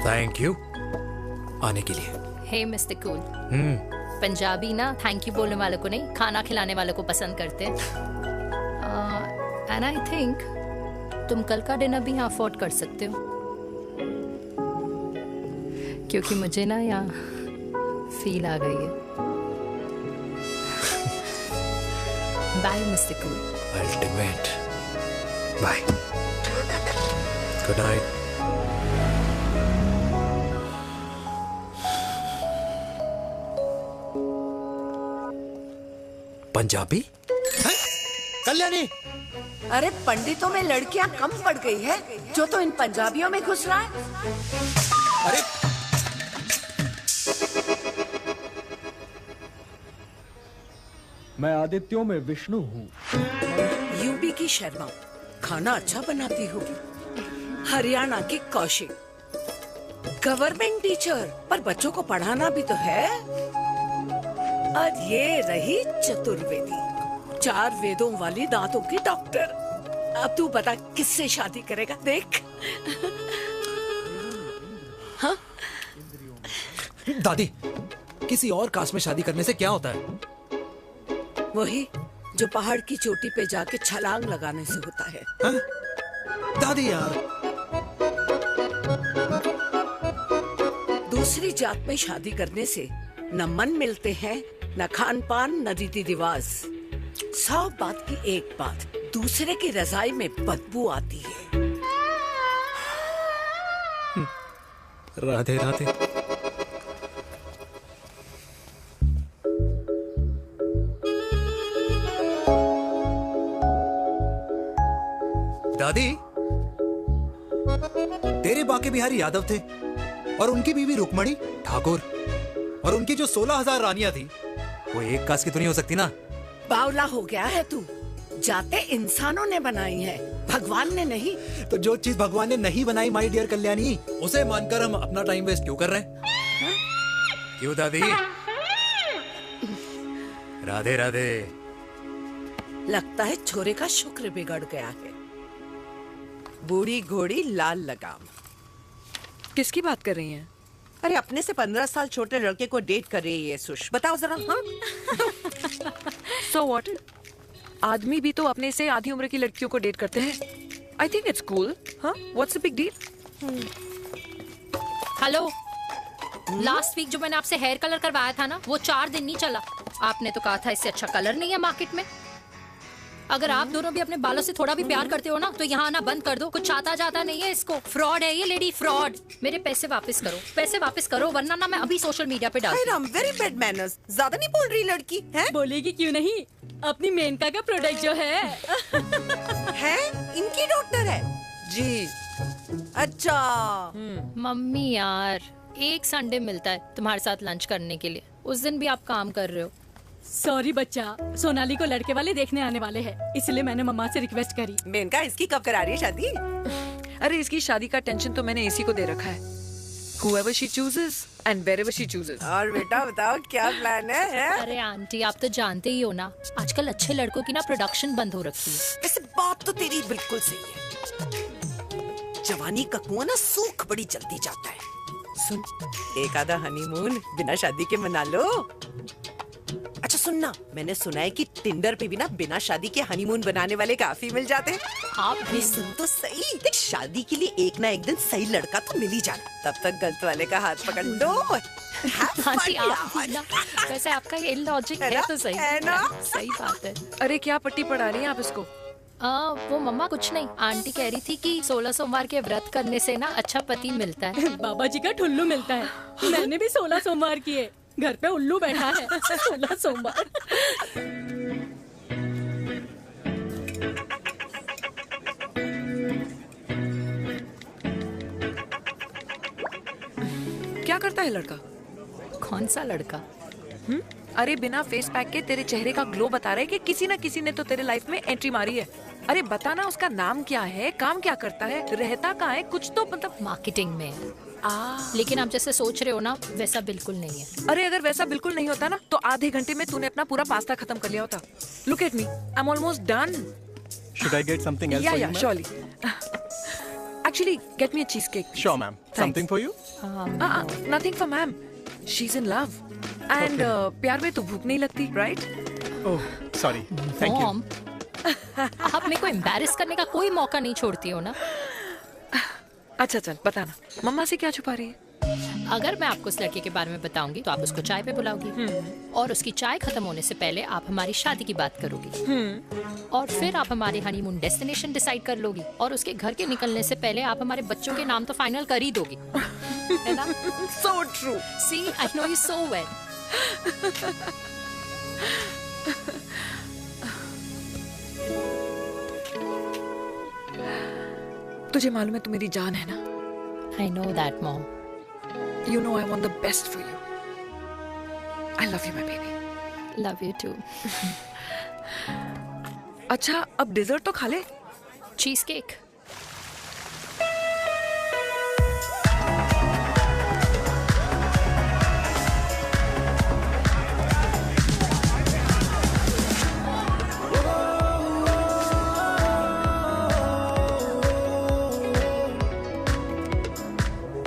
थैंक यू आने के लिए। हे मिस्टर कूल, पंजाबी ना थैंक यू बोलने वालों को नहीं, खाना खिलाने वालों को पसंद करते हैं। एंड आई थिंक तुम कल का डिनर भी यहाँ अफोर्ड कर सकते हो, क्योंकि मुझे ना यहाँ फील आ गई है। Bye mister cool. Ultimate. Bye. Good night. Punjabi? Kalyani, अरे पंडितों में लड़कियां कम पड़ गई है जो तो इन पंजाबियों में घुस रहा है। अरे मैं आदित्यों में विष्णु हूँ। यूपी की शर्मा, खाना अच्छा बनाती होगी। हरियाणा की कौशिक, गवर्नमेंट टीचर, पर बच्चों को पढ़ाना भी तो है। और ये रही चतुर्वेदी, 4 वेदों वाली दांतों की डॉक्टर। अब तू बता किससे शादी करेगा? देख। हाँ? दादी, किसी और कास्ट में शादी करने से क्या होता है? वही जो पहाड़ की चोटी पे जाके छलांग लगाने से होता है। हा? दादी यार, दूसरी जात में शादी करने से न मन मिलते हैं, न खान पान, न रीति रिवाज। 100 बात की एक बात, दूसरे की रजाई में बदबू आती है। राधे राधे। दादी, तेरे बाके बिहारी यादव थे और उनकी बीवी रुक्मणी ठाकुर, और उनकी जो 16,000 रानियां थी वो एक कास्ट की तो नहीं हो सकती ना। बावला हो गया है तू। जाते इंसानों ने बनाई है, भगवान ने नहीं। तो जो चीज भगवान ने नहीं बनाई माय डियर कल्याणी, उसे मानकर हम अपना टाइम वेस्ट क्यों कर रहे हैं? क्यों दादी? राधे राधे। लगता है छोरे का शुक्र बिगड़ गया है। बूढ़ी घोड़ी लाल लगाम। किसकी बात कर रही हैं? अरे अपने से 15 साल छोटे लड़के को डेट कर रही है सुश, बताओ जरा। हाँ? So what? आदमी भी तो अपने से आधी उम्र की लड़कियों को डेट करते हैं। I think it's cool. हाँ? What's the big deal? Hello, last week जो मैंने आपसे हेयर कलर करवाया था ना, वो 4 दिन नहीं चला। आपने तो कहा था इससे अच्छा कलर नहीं है मार्केट में। अगर आप दोनों भी अपने बालों से थोड़ा भी प्यार करते हो ना, तो यहाँ आना बंद कर दो। कुछ आता जाता नहीं है इसको। फ्रॉड है ये लेडी, फ्रॉड। मेरे पैसे वापस करो, पैसे वापस करो, वरना ना मैं अभी सोशल मीडिया पे डाल दूँ। Very bad manners. ज्यादा नहीं बोल रही लड़की है? बोलेगी क्यों नहीं? अपनी मेनका का प्रोडक्ट जो है इनकी डॉक्टर है जी। अच्छा मम्मी यार, एक संडे मिलता है तुम्हारे साथ लंच करने के लिए, उस दिन भी आप काम कर रहे हो। सॉरी बच्चा, सोनाली को लड़के वाले देखने आने वाले हैं, इसलिए मैंने मम्मा से रिक्वेस्ट करी। मेनका, इसकी कब करा रही है शादी? अरे इसकी शादी का टेंशन तो मैंने इसी को दे रखा है। Whoever she chooses and wherever she chooses. और बेटा बताओ क्या प्लान है? अरे आंटी, आप तो जानते ही हो ना, आजकल अच्छे लड़कों की ना प्रोडक्शन बंद हो रखी है। वैसे बात तो तेरी बिल्कुल सही है। जवानी का कुआं ना सूख बड़ी जल्दी जाता है। सुन, एक आधा हनीमून बिना शादी के मना लो। अच्छा सुनना, मैंने सुना है कि टिंडर पे भी ना बिना शादी के हनीमून बनाने वाले काफी मिल जाते हैं। आप भी सुन तो सही, देख शादी के लिए एक ना एक दिन सही लड़का तो मिल ही जाना, तब तक गलत वाले का हाथ पकड़ लो। हाँ जी, आप भी ना, वैसे आपका ये लॉजिक है तो सही है ना? सही बात है। अरे क्या पट्टी पढ़ा रही हैं आप इसको? वो मम्मा कुछ नहीं, आंटी कह रही थी कि 16 सोमवार के व्रत करने से ना अच्छा पति मिलता है। बाबा जी का ठुल्लू मिलता है। मैंने भी 16 सोमवार किए, घर पे उल्लू बैठा है। 16 सोमवार। क्या करता है लड़का? कौन सा लड़का? अरे बिना फेस पैक के तेरे चेहरे का ग्लो बता रहा है कि किसी ना किसी ने तो तेरे लाइफ में एंट्री मारी है। अरे बताना उसका नाम क्या है, काम क्या करता है, रहता कहाँ है, कुछ तो मतलब। मार्केटिंग में। लेकिन आप जैसे सोच रहे हो ना, वैसा बिल्कुल नहीं है। अरे अगर वैसा बिल्कुल नहीं होता ना तो आधे घंटे में तूने अपना पूरा पास्ता खत्म कर लिया होता। Look at me, I am almost done. Should I get something else for you, ma'am? Surely. Actually, get me a cheesecake. Sure, ma'am. Something for you? Nothing for ma'am. She's in love. And प्यार में तो भूख नहीं लगती, right? Oh, sorry. Thank you. Mom, आप मेरे को embarrass करने का कोई मौका नहीं छोड़ती हो ना। अच्छा चल बताना, मम्मा से क्या छुपा रही है? अगर मैं आपको उस लड़के के बारे में बताऊंगी तो आप उसको चाय पे बुलाओगी, और उसकी चाय खत्म होने से पहले आप हमारी शादी की बात करोगी, और फिर आप हमारे हनीमून डेस्टिनेशन डिसाइड कर लोगी, और उसके घर के निकलने से पहले आप हमारे बच्चों के नाम तो फाइनल कर ही दोगी, है ना? So true. See, I know you so well. तुझे मालूम है तू मेरी जान है ना? I know that, Mom. You know I want the best for you. I love you, my baby. Love you too. अच्छा, अब डिजर्ट तो खा ले। Cheese cake.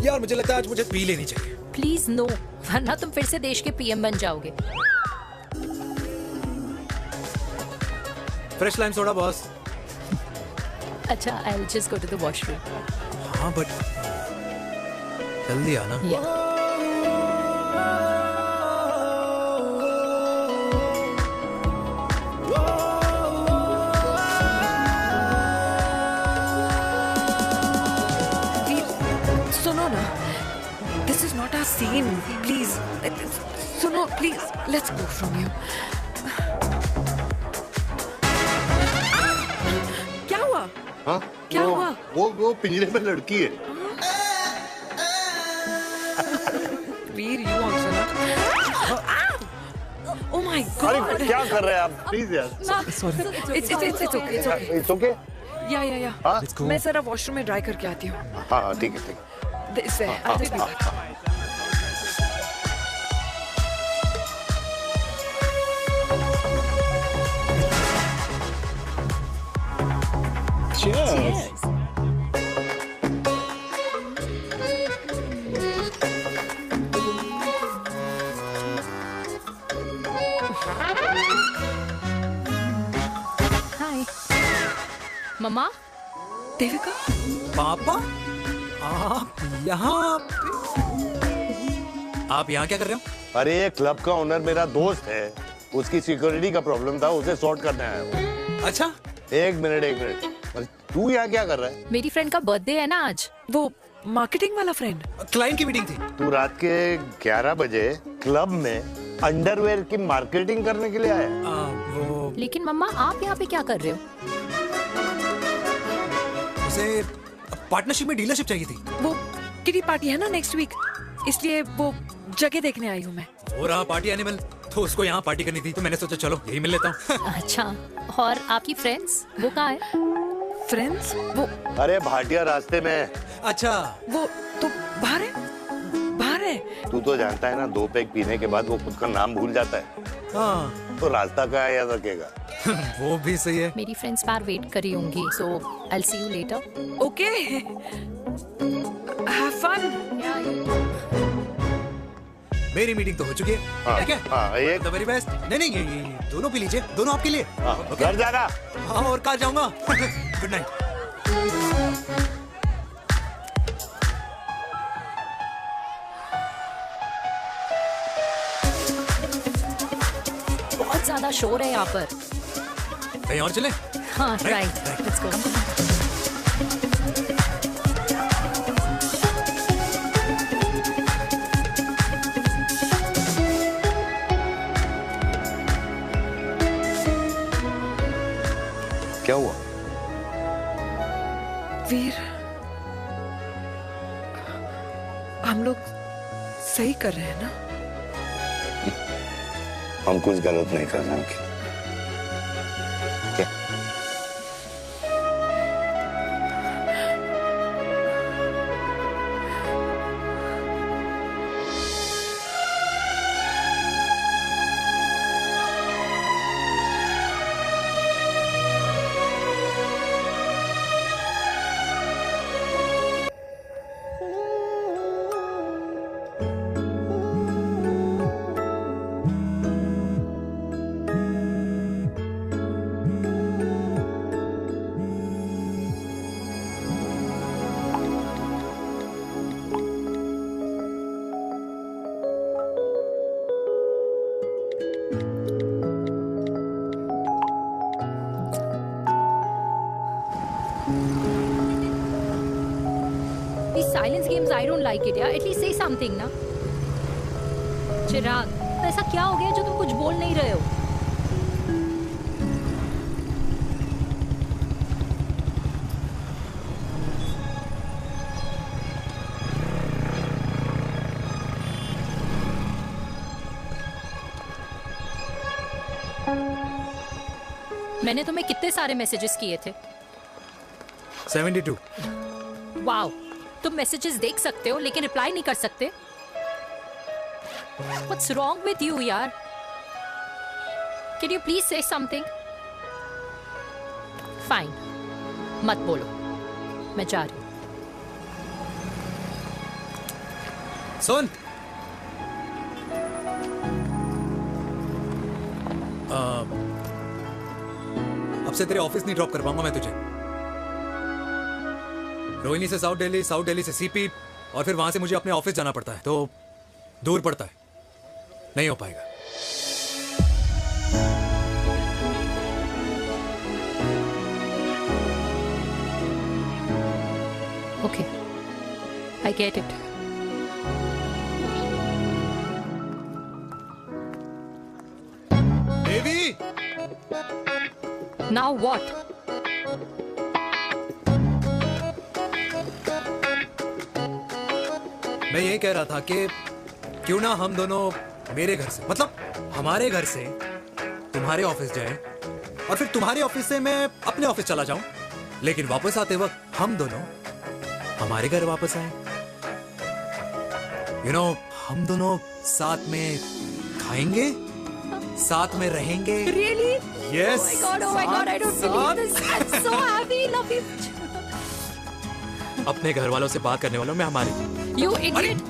यार मुझे लगता है आज मुझे पी लेनी चाहिए। प्लीज नो, वरना तुम फिर से देश के पीएम बन जाओगे। Fresh lime soda boss. अच्छा, I'll just go to the washroom. हाँ बट जल्दी आना। सुनो ना, this is not our scene. Please, सुनो please, let's go from here. क्या हुआ? हाँ? क्या हुआ? वो पिंजरे में लड़की है। वीर, you also ना? Oh my God! अरे क्या कर रहे हैं आप? Please यार। Sorry. It's okay. It's okay? या। हाँ? मैं जरा वॉशरूम में ड्राई करके आती हूँ। हाँ ठीक है। This way. I'll be back. Cheers. हाय मम्मा। देविका। पापा, आप यहाँ क्या कर रहे हो? अरे ये क्लब का ओनर मेरा दोस्त है, उसकी सिक्योरिटी का प्रॉब्लम था, उसे सॉर्ट करने आया हूँ। अच्छा, एक मिनट। अरे तू यहाँ क्या कर रहा है? मेरी फ्रेंड का बर्थडे है ना आज। वो मार्केटिंग वाला फ्रेंड। क्लाइंट की मीटिंग थी। तू रात के 11 बजे क्लब में अंडरवेयर की मार्केटिंग करने के लिए आया? लेकिन मम्मा, आप यहाँ पे क्या कर रहे हो? उसे पार्टनरशिप में डीलरशिप चाहिए थी। वो किटी पार्टी है ना नेक्स्ट वीक, इसलिए वो जगह देखने आई हूँ मैं। वो रहा पार्टी एनिमल, तो उसको यहाँ पार्टी करनी थी, तो मैंने सोचा चलो यही मिल लेता हूँ। अच्छा, और आपकी फ्रेंड्स वो कहाँ है? फ्रेंड्स वो अरे भाटिया रास्ते में। अच्छा, वो तो बाहर है। तू तो जानता है ना, 2 पैक पीने के बाद वो खुद का नाम भूल जाता है। हाँ। तो रास्ता का याद रखेगा। वो भी सही है। मेरी फ्रेंड्स बाहर वेट कर रही होंगी, so I'll see you later. Okay. Have fun. मेरी मीटिंग तो हो चुकी है। हाँ, ठीक है? हाँ, एक द वेरी बेस्ट। नहीं नहीं ये दोनों पी लीजिए, दोनों आपके लिए। घर जाना। हाँ और कल जाऊंगा। Good night. बहुत ज्यादा शोर है यहाँ पर। कहीं और चले? हाँ राइट, लेट्स गो। क्या हुआ? वीर, हम लोग सही कर रहे हैं ना? हम कुछ गलत नहीं कर रहे हैं। क्या? These silence games, I don't like it, yeah. At least say something, ना? चिराग, तो ऐसा क्या हो गया जो तुम कुछ बोल नहीं रहे हो? मैंने तुम्हें कितने सारे मैसेजेस किए थे? 72। वाओ, तुम मैसेजेस देख सकते हो लेकिन रिप्लाई नहीं कर सकते? What's wrong with you, यार? Can you please say something? Fine, मत बोलो, मैं जा रही हूँ। सुन, अब से तेरे ऑफिस नहीं ड्रॉप कर पाऊंगा मैं तुझे। रोहिणी से साउथ दिल्ली से सीपी, और फिर वहां से मुझे अपने ऑफिस जाना पड़ता है, तो दूर पड़ता है, नहीं हो पाएगा। Okay, I get it. Devi! Now what? मैं ये कह रहा था कि क्यों ना हम दोनों मेरे घर से, मतलब हमारे घर से तुम्हारे ऑफिस जाएं, और फिर तुम्हारे ऑफिस से मैं अपने ऑफिस चला जाऊं, लेकिन वापस आते वक्त हम दोनों हमारे घर वापस आए। यू नो, हम दोनों साथ में खाएंगे, साथ में रहेंगे। Really? Yes. Oh my God, I don't believe this. I'm so happy, love you. अपने घर वालों से बात करने वालों में हमारी। You idiot.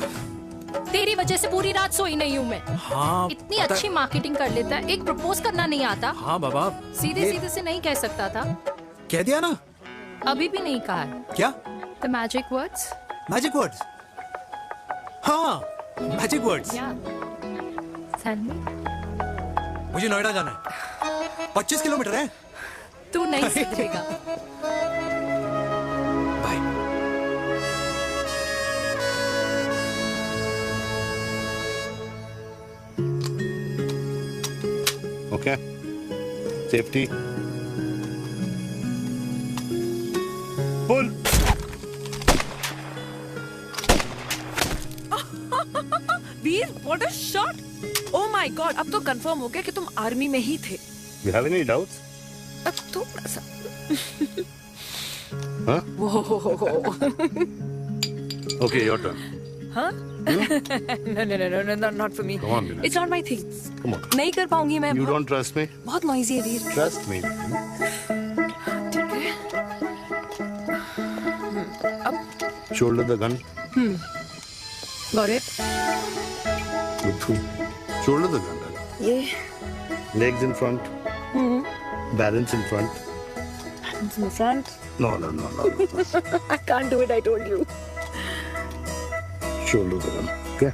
तेरी वजह से पूरी रात सोई नहीं हूँ मैं। हाँ, इतनी अच्छी मार्केटिंग कर लेता है, एक प्रपोज करना नहीं आता। हाँ बाबा, सीधे सीधे से नहीं कह सकता था। कह दिया ना। अभी भी नहीं कहा है। क्या? The magic words. Magic words? हाँ, magic words. Yeah. Tell me. मुझे नोएडा जाना है, 25 किलोमीटर है। तू नहीं सुधरेगा। Bye. Okay, safety pull. Veer, what a shot! Oh my god, अब तो कंफर्म हो गया कि तुम आर्मी में ही थे। You have any doubts? अब थोड़ा सा। Huh? Whoa. Okay, your turn. Huh? No, not for me. Come on, Vinay. It's not my thing. Come on. नहीं कर पाऊंगी मैं। You don't trust me? बहुत नॉइजी है वीर। Trust me. ठीक है। अब Shoulder the gun. Got it. Good shoulder तो ध्यान रख, ये legs in front, balance in front. in front. No. I can't do it, I told you. Shoulder तो ध्यान. Okay.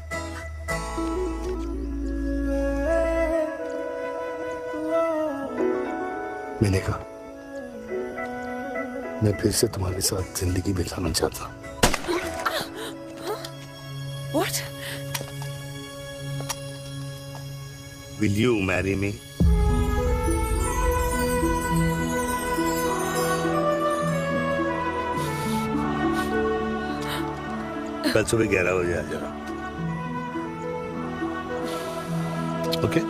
मैंने कहा मैं फिर से तुम्हारे साथ जिंदगी बिताना चाहता हूँ. What? Will you marry me? कल सुबह 11 बजे आ जाना. ओके?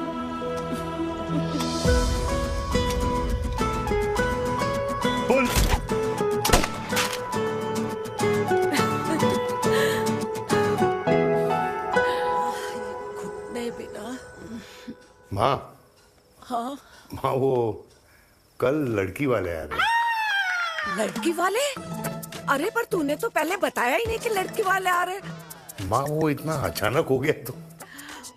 बोल. नहीं बिना. माँ, हाँ. माँ वो कल लड़की वाले आ रहे हैं. लड़की वाले? अरे पर तूने तो पहले बताया ही नहीं कि लड़की वाले आ रहे. माँ वो इतना अचानक हो गया तो.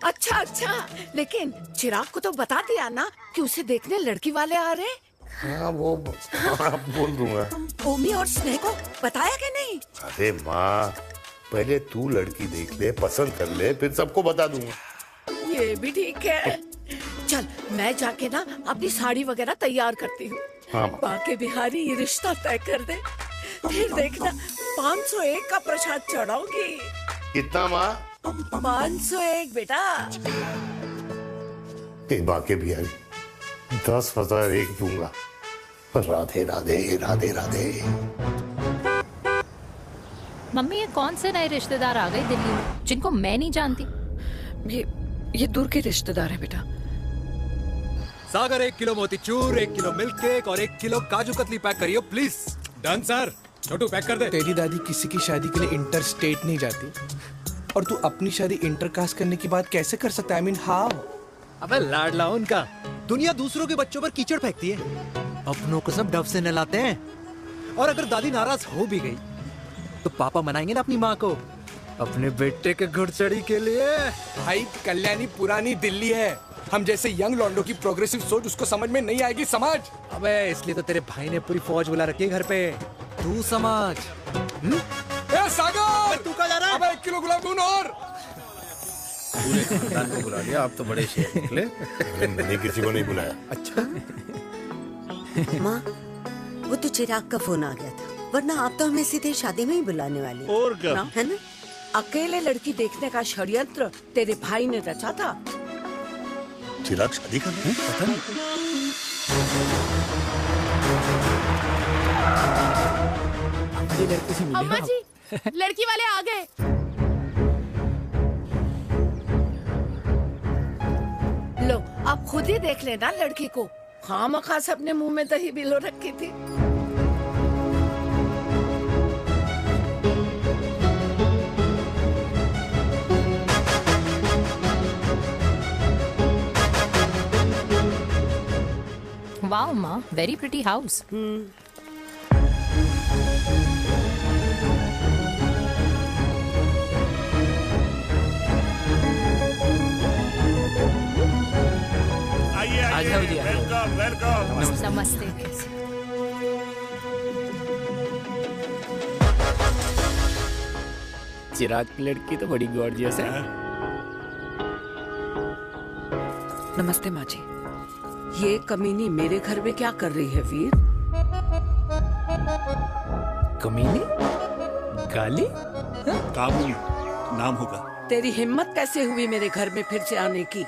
अच्छा, लेकिन चिराग को तो बता दिया ना कि उसे देखने लड़की वाले आ रहे. हाँ वो बोल दूंगा. ओमी और स्नेह को बताया कि नहीं? अरे माँ पहले तू लड़की देख ले, पसंद कर ले, फिर सबको बता दूंगा. ये भी ठीक है. चल मैं जाके ना अपनी साड़ी वगैरह तैयार करती हूँ. हाँ बाके बिहारी ये रिश्ता तय कर दे, फिर देखना 501 का प्रसाद चढ़ाऊंगी. कितना माँ? 501 बेटा. बाके बिहारी 10,001 दूंगा. राधे राधे राधे राधे. मम्मी ये कौन से नए रिश्तेदार आ गए दिल्ली में जिनको मैं नहीं जानती? ये दूर के रिश्तेदार है बेटा. सागर 1 किलो मोतीचूर, 1 किलो मिल्क केक और 1 किलो काजू कतली पैक करियो please. Done sir. Chhotu pack कर दे. तेरी दादी किसी की शादी के लिए इंटर स्टेट नहीं जाती और तू अपनी शादी इंटर कास्ट करने की बात कैसे कर सकता है? I mean, how? अबे लाडला उनका. दुनिया दूसरों के बच्चों पर कीचड़ फेंकती है, अपनों को सब डब से नहलाते हैं. और अगर दादी नाराज हो भी गई तो पापा मनाएंगे ना अपनी माँ को अपने बेटे के घुड़चड़ी के लिए. भाई कल्याणी पुरानी दिल्ली है. हम जैसे यंग लॉन्डो की प्रोग्रेसिव सोच उसको समझ में नहीं आएगी. समझ. अबे इसलिए तो तेरे भाई ने पूरी फौज बुला रखी है घर पे. तू समझ. ए सागर तू कहाँ जा रहा है? अबे 1 किलो गुलाब जामुन और. पूरे खानदान को बुला लिया. आप तो बड़े शेर निकले. मैंने किसी को नहीं बुलाया. अच्छा. माँ वो तो चिराग का फोन आ गया था, वरना आप तो हमें सीधे शादी में ही बुलाने वाली. और क्या है ना? अकेले लड़की देखने का षड्यंत्र तेरे भाई ने रचा था. चिराग शादी कर रहे हैं? पता नहीं. अम्मा जी लड़की वाले आ गए. लो आप खुद ही देख लेना लड़की को. खामखा से अपने मुंह में दही बिलो रखी थी. वाओ माँ, वेरी प्रिटी हाउस. आइए वेलकम वेलकम. नमस्ते. चिराग की लड़की तो बड़ी गॉर्जियस है. नमस्ते माँ जी. ये कमीनी मेरे घर में क्या कर रही है वीर? कमीनी? गाली? काबू नाम होगा. तेरी हिम्मत कैसे हुई मेरे घर में फिर से आने की?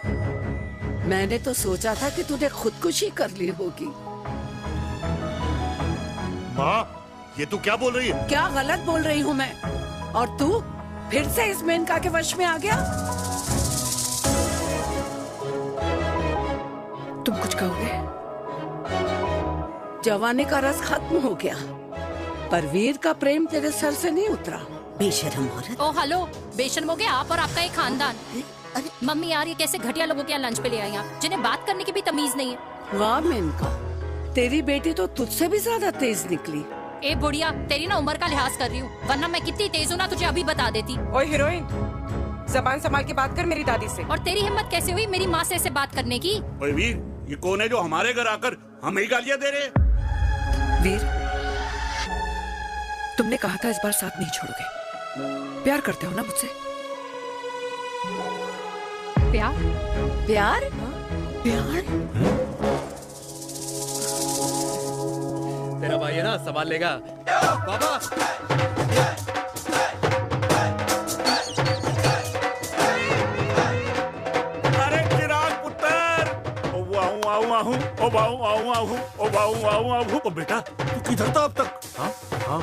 मैंने तो सोचा था कि तूने खुदकुशी कर ली होगी. माँ ये तू क्या बोल रही है? क्या गलत बोल रही हूँ मैं? और तू फिर से इस मेनका के वश में आ गया? तुम कुछ कहोगे? जवानी का रस खत्म हो गया, पर वीर का प्रेम तेरे सर से नहीं उतरा. बेशर्म औरत. ओ हेलो, बेशर्म हो गए आप और आपका एक खानदान. मम्मी यार ये कैसे घटिया लोगों के यहाँ लंच पे ले आई आप, जिन्हें बात करने की भी तमीज नहीं है. वाह मेनका, तेरी बेटी तो तुझसे भी ज्यादा तेज निकली. ए बुढ़िया, तेरी ना उम्र का लिहाज कर रही हूँ, वरना मैं कितनी तेज हूँ ना तुझे अभी बता देती. ओए हीरोइन, जबान संभाल के बात कर मेरी दादी से। और तेरी हिम्मत कैसे हुई मेरी माँ से ऐसे बात करने की? ओए वीर, ये कौन है जो हमारे घर आकर हमें ही गालियां दे रहे हैं? वीर, तुमने कहा था इस बार साथ नहीं छोड़ोगे। प्यार करते हो ना मुझसे? प्यार? प्यार? प्यार? तेरा भाई है ना, संभाल लेगा। पापा अरे चिराग पुत्र, ओ वाहू वाहू वाहू, ओ वाहू वाहू वाहू, ओ वाहू वाहू वाहू। ओ बेटा, तू किधर था अब तक? हाँ हाँ,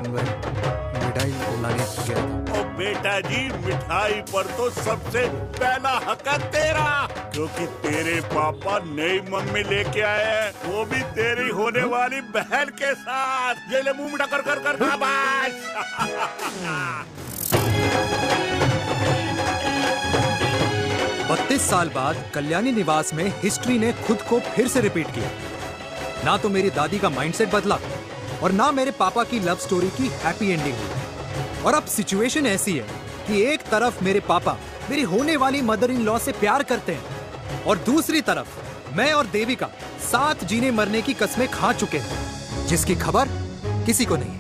मिठाई लाने गया था। ओ बेटा जी, मिठाई पर तो सबसे पहला हक है तेरा, क्योंकि तेरे पापा नई मम्मी लेके आए हैं, वो भी तेरी होने वाली बहन के साथ। ये ले मुंह मीठा कर कर कर शाबाश। 32 साल बाद कल्याणी निवास में हिस्ट्री ने खुद को फिर से रिपीट किया। ना तो मेरी दादी का माइंडसेट बदला और ना मेरे पापा की लव स्टोरी की हैप्पी एंडिंग हुई। और अब सिचुएशन ऐसी है कि एक तरफ मेरे पापा मेरी होने वाली मदर इन लॉ से प्यार करते हैं और दूसरी तरफ मैं और देविका साथ जीने मरने की कस्में खा चुके हैं, जिसकी खबर किसी को नहीं है।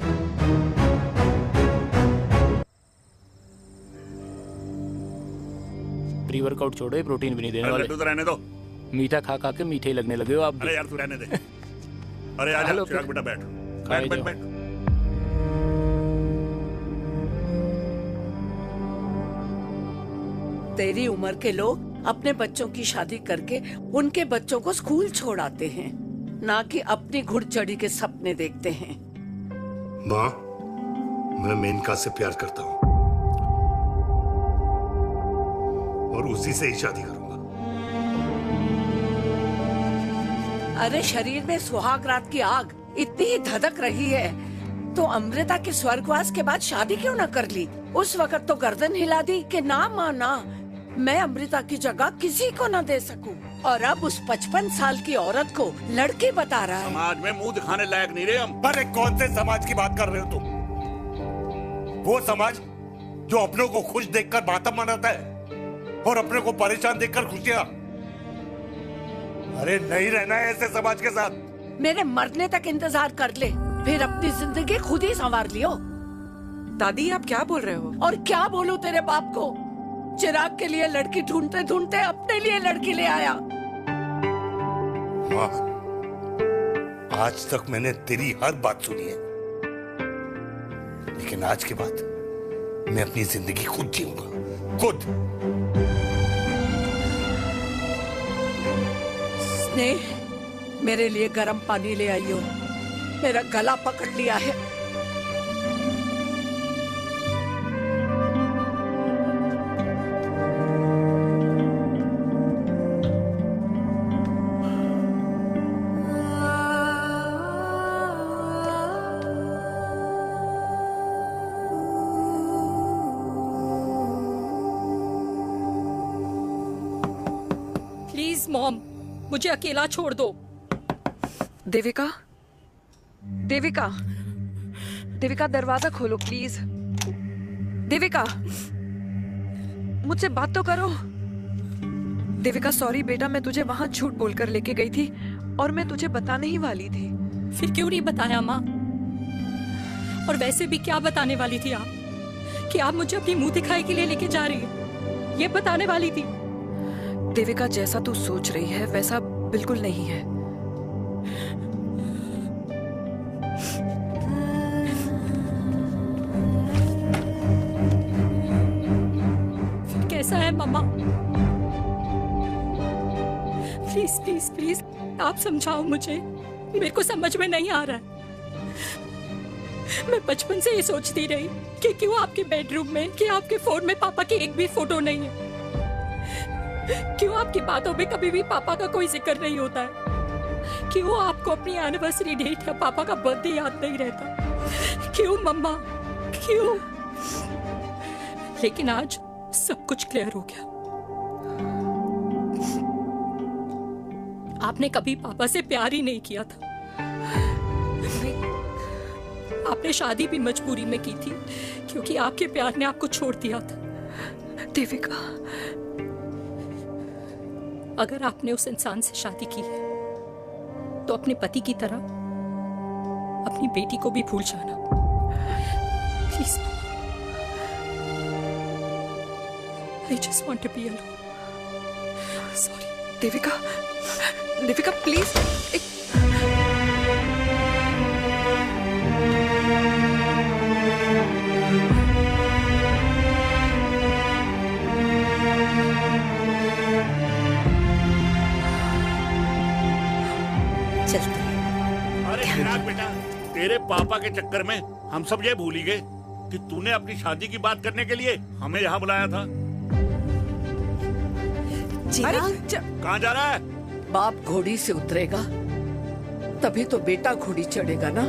प्री वर्कआउट छोड़ो, प्रोटीन भी नहीं देने वाले। तो रहने दो, मीठा खा खा के मीठे ही लगने लगे हो आप। अरे यार तू रहने दे। अरे आजा चिराग बेटा, बैठ बैठ बैठ बैठ। तेरी उम्र के लोग अपने बच्चों की शादी करके उनके बच्चों को स्कूल छोड़ाते हैं, ना कि अपनी घुड़चढ़ी के सपने देखते हैं। माँ, मैं मेनका से प्यार करता हूँ और उसी से ही शादी करूंगा। अरे शरीर में सुहागरात की आग इतनी ही धधक रही है तो अमृता के स्वर्गवास के बाद शादी क्यों न कर ली? उस वक्त तो गर्दन हिला दी कि ना माना, मैं अमृता की जगह किसी को न दे सकूं। और अब उस 55 साल की औरत को लड़की बता रहा है। समाज में मुंह दिखाने लायक नहीं रहे हम। अरे कौन से समाज की बात कर रहे हो तुम? वो समाज जो अपनों को खुश देखकर मातम मनाता है और अपने को परेशान देखकर खुशियां। अरे नहीं रहना है ऐसे समाज के साथ। मेरे मरने तक इंतजार कर ले, फिर अपनी जिंदगी खुद ही संवार लियो। दादी आप क्या बोल रहे हो? और क्या बोलूं तेरे बाप को? चिराग के लिए लड़की ढूंढते ढूंढते अपने लिए लड़की ले आया। माँ, आज तक मैंने तेरी हर बात सुनी है, लेकिन आज के बाद मैं अपनी जिंदगी खुद जीऊंगा, खुद। स्नेह, मेरे लिए गर्म पानी ले आइयो, मेरा गला पकड़ लिया है। प्लीज मॉम, मुझे अकेला छोड़ दो। देविका, देविका, देविका दरवाजा खोलो प्लीज। देविका, मुझसे बात तो करो। देविका सॉरी बेटा, मैं तुझे वहां झूठ बोलकर लेके गई थी और मैं तुझे बताने ही वाली थी। फिर क्यों नहीं बताया माँ? और वैसे भी क्या बताने वाली थी आप? कि आप मुझे अपनी मुंह दिखाई के लिए लेके जा रही है, ये बताने वाली थी। देविका जैसा तू सोच रही है वैसा बिल्कुल नहीं है। फिर कैसा है मम्मा? प्लीज प्लीज प्लीज आप समझाओ मुझे, मेरे को समझ में नहीं आ रहा है। मैं बचपन से ये सोचती रही कि क्यों आपके बेडरूम में, कि आपके फोन में पापा की एक भी फोटो नहीं है, क्यों आपकी बातों में कभी भी पापा का कोई जिक्र नहीं होता है, क्यों आपको अपनी एनिवर्सरी डेट या पापा का बर्थडे याद नहीं रहता, क्यों मम्मा, क्यों? लेकिन आज सब कुछ क्लियर हो गया। आपने कभी पापा से प्यार ही नहीं किया था। आपने शादी भी मजबूरी में की थी क्योंकि आपके प्यार ने आपको छोड़ दिया था। देविका, अगर आपने उस इंसान से शादी की है तो अपने पति की तरह अपनी बेटी को भी भूल जाना please. I just want to be alone. Sorry Devika, Devika please. अरे चिराग बेटा, तेरे पापा के चक्कर में हम सब ये भूल ही गए कि तूने अपनी शादी की बात करने के लिए हमें यहाँ बुलाया था। कहाँ जा रहा है? बाप घोड़ी से उतरेगा तभी तो बेटा घोड़ी चढ़ेगा ना।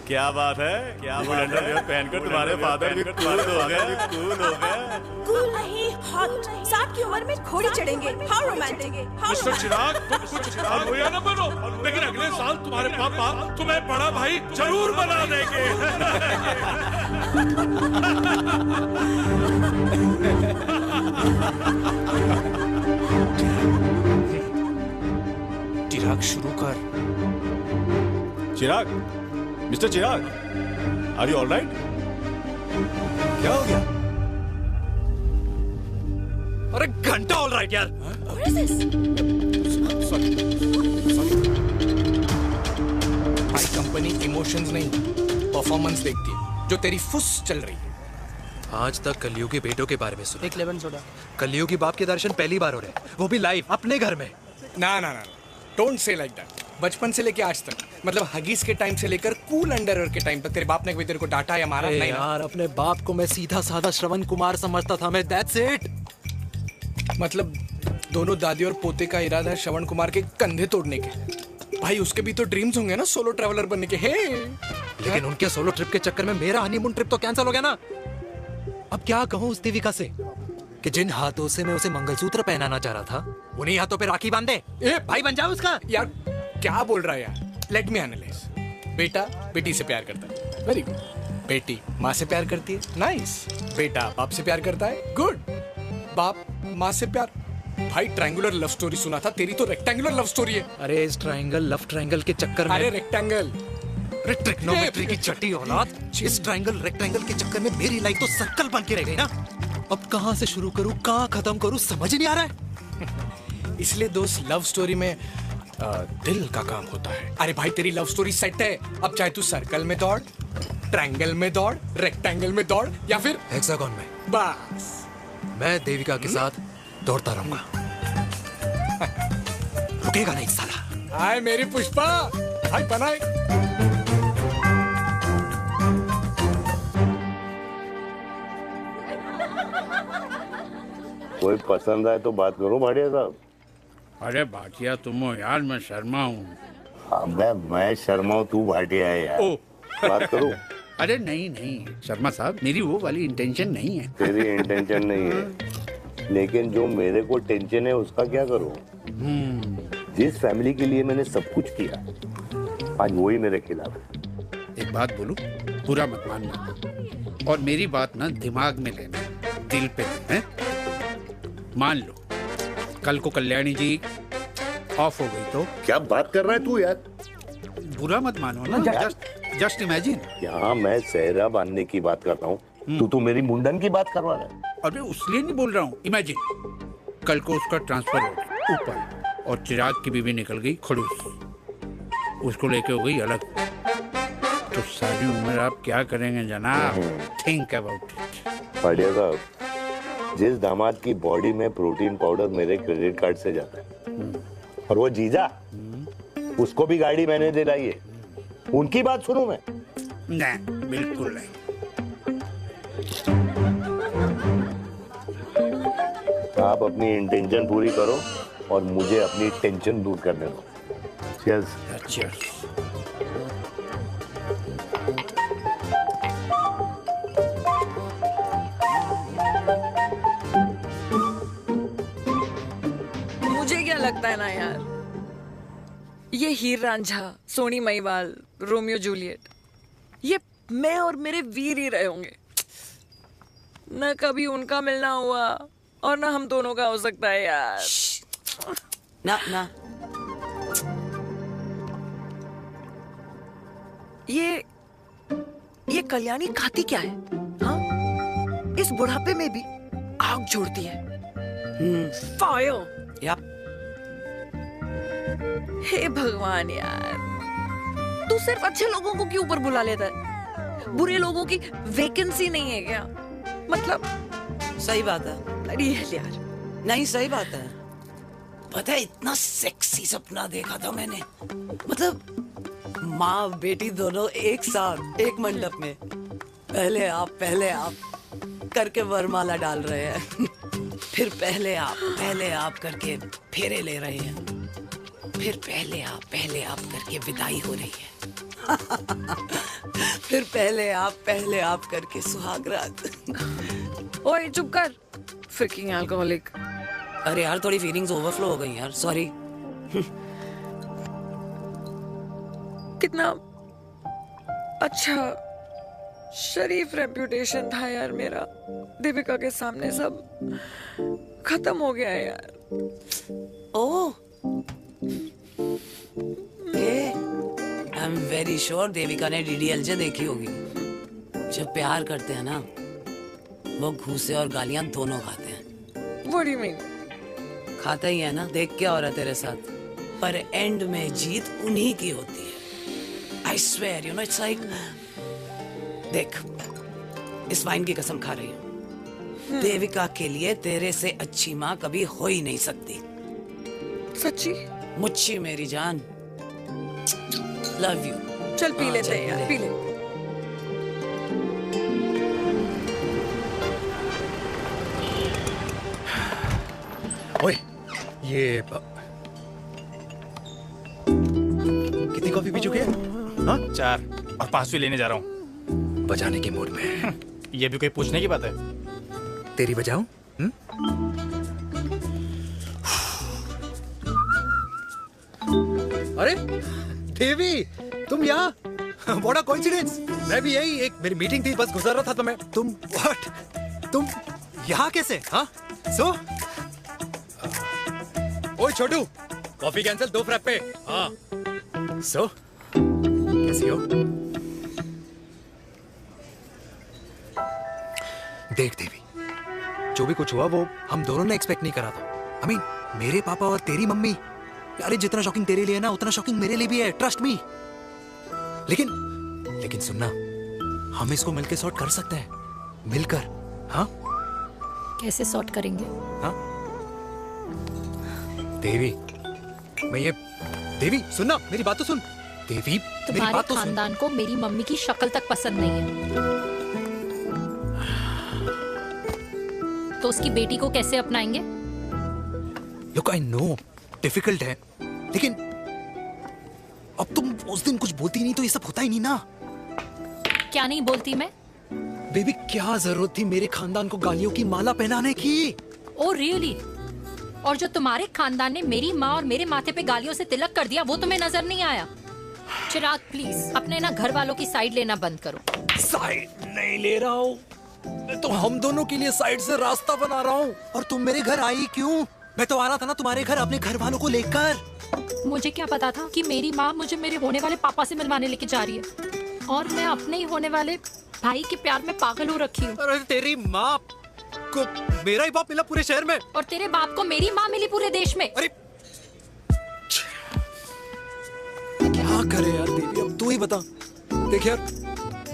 क्या बात है, क्या बात है, पहनकर तुम्हारे फादर भी कूल हो गए, कूल हो गए। कूल नहीं, हॉट। 60 की उम्र में घोड़ी चढ़ेंगे, हाउ रोमांटिक। मिस्टर चिराग, तुम कुछ रोया ना बनो, लेकिन अगले साल तुम्हारे पापा तुम्हें बड़ा भाई जरूर बना देंगे। चिराग शुरू कर। Chirag, mister Chirag, are you alright? क्या हो गया? अरे घंटा ऑलराइट यार। भाई कंपनी इमोशंस नहीं परफॉर्मेंस देखती है, जो तेरी फुस चल रही है। आज तक कलयुगी बेटों के बारे में सुना। एक लेमन सोडा। कलयुगी बाप के दर्शन पहली बार हो रहे हैं, वो भी लाइव अपने घर में। ना ना ना, डोंट से लाइक दैट। बचपन से लेके आज तक, मतलब हगीज के टाइम से लेकर कूल अंडरवेयर के टाइम तक तेरे बाप ने कभी तेरे को डांटा या मारा? नहीं यार, अपने बाप को मैं सीधा साधा श्रवण कुमार समझता था मैं, दैट्स इट। मतलब दोनों दादी और पोते का इरादा है श्रवण कुमार के कंधे तोड़ने के। भाई उसके भी तो ड्रीम्स होंगे ना सोलो ट्रैवलर बनने के। हे लेकिन उनके सोलो ट्रिप के चक्कर में मेरा हनीमून ट्रिप तो कैंसिल हो गया ना। अब क्या कहूँ उस देविका से कि जिन हाथों से मैं उसे मंगलसूत्र पहनाना चाह रहा था, उन्हीं हाथों पे राखी बांध दे। भाई बन जाओ उसका। यार क्या बोल रहा है यार? Let me analyse. बेटा बेटी से प्यार करता है, वेरी गुड। बेटी माँ से प्यार करती है, नाइस। बेटा बाप से प्यार करता है, गुड। बाप माँ से प्यार। भाई ट्रायंगुलर लव स्टोरी सुना था, तेरी तो रेक्टेंगुलर लव स्टोरी है। अरे इस ट्रायंगल लव ट्रायंगल के चक्कर में, अरे रेक्टेंगल, ट्रिग्नोमेट्री की छठी औलाद, इस ट्रायंगल रेक्टेंगल के चक्कर में मेरी लाइफ तो सर्कल बन के रह गई ना। अब कहाँ से शुरू करूँ, कहाँ खत्म करूँ, समझ ही नहीं आ रहा है। इसलिए दोस्त लव स्टोरी में दिल का काम होता है। अरे भाई तेरी लव स्टोरी सेट है, अब चाहे तू सर्कल में दौड़, ट्रायंगल में दौड़, रेक्टेंगल में दौड़ या फिर हेक्सागन में, बस मैं देविका के साथ दौड़ता रहूंगा। रुकेगा नहीं साला। हाय मेरी पुष्पा, भाई बनाए। कोई पसंद आए तो बात करो भाटिया साहब। अरे भाटिया तुम हो यार, मैं शर्मा हूँ। अबे मैं शर्मा हूँ, तू भाटिया है यार। बात करो। अरे नहीं नहीं शर्मा साहब, मेरी वो वाली इंटेंशन नहीं है। तेरी इंटेंशन नहीं है, लेकिन जो मेरे को टेंशन है उसका क्या करूँ? जिस फैमिली के लिए मैंने सब कुछ किया, आज वही मेरे खिलाफ है। एक बात बोलूं, बुरा मत मानना, और मेरी बात ना दिमाग में लेना, दिल पे है। मान लो कल को कल्याणी जी ऑफ हो गई तो? क्या बात कर रहा है तू यार? बुरा मत मानो ना, जस्ट इमेजिन। यहाँ मैं सेहरा बांधने की बात कर रहा हूँ, तू मेरी मुंडन की बात करवा रहा है। अरे उसलिए नहीं बोल रहा हूँ, इमेजिन कल को उसका ट्रांसफर हो गया ऊपर और चिराग की बीवी निकल गई खड़ूस, उसको लेके हो गई अलग, तो सारी उम्र आप क्या करेंगे जनाब? Think about it. बढ़िया साहब, जिस दामाद की बॉडी में प्रोटीन पाउडर मेरे क्रेडिट कार्ड से जाता है, और वो जीजा, उसको भी गाड़ी मैंने दिलाई है, उनकी बात सुनूं मैं? नहीं, बिल्कुल नहीं। आप अपनी इंटेंशन पूरी करो और मुझे अपनी टेंशन दूर करने दो। चीयर्स। चीयर्स। मुझे क्या लगता है ना यार, ये हीर रांझा, सोनी महिवाल, रोमियो जूलियट, ये मैं और मेरे वीर ही रहे होंगे। न कभी उनका मिलना हुआ और ना हम दोनों का हो सकता है यार। ना ना ये कल्याणी खाती क्या है? हाँ, इस बुढ़ापे में भी आग जोड़ती है। फायर। हे भगवान यार, तू सिर्फ अच्छे लोगों को क्यों ऊपर बुला लेता है? बुरे लोगों की वैकेंसी नहीं है क्या? मतलब सही बात है। अरे यार, नहीं सही बात है। पता है इतना सेक्सी सपना देखा था मैंने, मतलब माँ बेटी दोनों एक साथ एक मंडप में पहले आप करके वरमाला डाल रहे हैं फिर पहले आप करके फेरे ले रहे हैं, फिर पहले आप करके विदाई हो रही है फिर पहले आप करके सुहाग रात। ओए चुप कर, फ्रिकिंग अल्कोहलिक। अरे यार थोड़ी फीलिंग्स ओवरफ्लो हो गई यार, सॉरी। कितना अच्छा शरीफ रेप्यूटेशन था यार मेरा, दीपिका के सामने सब खत्म हो गया है यार। Oh, I am very sure Devika ने DDLJ देखी होगी। जब प्यार करते हैं ना, वो घूसे और गालियां दोनों खाते हैं। What do you mean? खाता ही है ना, देख क्या हो रहा है तेरे साथ, पर एंड में जीत उन्हीं की होती है। I swear, you know, it's like, देख, इस वाइन की कसम खा रही हूँ, देविका के लिए तेरे से अच्छी माँ कभी हो ही नहीं सकती। सच्ची? मुच्छी मेरी जान, लव यू। चल पी लेते हैं यार, पी ले। ओए, ये कितनी कॉफी पी चुके हैं? हाँ? 4 और 5वीं लेने जा रहा हूँ। बजाने के मूड में। ये भी कोई पूछने की बात है? तेरी बजाऊं? अरे देवी, तुम यहाँ? What a coincidence! मैं भी यही, एक मेरी मीटिंग थी, बस गुजर रहा था तो मैं। तुम यहाँ कैसे? हाँ? ओए छोटू, कॉफी कैंसिल, 2 फ्रैप्पे। हाँ। कैसी हो? देख देवी, जो भी कुछ हुआ वो हम दोनों ने एक्सपेक्ट नहीं करा था। I mean, मेरे पापा और तेरी मम्मी, अरे जितना शॉकिंग तेरे लिए ना, उतना शॉकिंग मेरे लिए भी है, ट्रस्ट मी। लेकिन सुनना, हम इसको मिलकर सॉर्ट कर सकते हैं, मिलकर। हाँ? कैसे सॉर्ट करेंगे? हाँ? देवी, देवी सुनना, मेरी बात तो सुन। देवी, मेरी बात तो सुन। खानदान को मेरी मम्मी की शक्ल तक पसंद नहीं है, तो उसकी बेटी को कैसे अपनाएंगे? Look, I know, डिफिकल्ट है, लेकिन अब तुम उस दिन कुछ बोलती नहीं तो ये सब होता ही नहीं ना। क्या नहीं बोलती मैं? बेबी, क्या जरूरत थी मेरे खानदान को गालियों की माला पहनाने की? Oh really? और जो तुम्हारे खानदान ने मेरी माँ और मेरे माथे पे गालियों से तिलक कर दिया, वो तुम्हें नजर नहीं आया? चिराग प्लीज अपने ना घर वालों की साइड लेना बंद करो। साइड नहीं ले रहा हूँ, मैं तो हम दोनों के लिए साइड से रास्ता बना रहा हूँ। और तुम मेरे घर आई क्यों? मैं तो आ रहा था ना तुम्हारे घर अपने घर वालों को लेकर। मुझे क्या पता था कि मेरी माँ मुझे मेरे होने वाले पापा से मिलवाने लेके जा रही है, और मैं अपने ही होने वाले भाई के प्यार में पागल हो रखी हूँ। अरे तेरी माँ को मेरा ही बाप मिला पूरे शहर में, और तेरे बाप को मेरी माँ मिली पूरे देश में। अरे क्या करे यार देवी, अब तू ही बता। देख यार,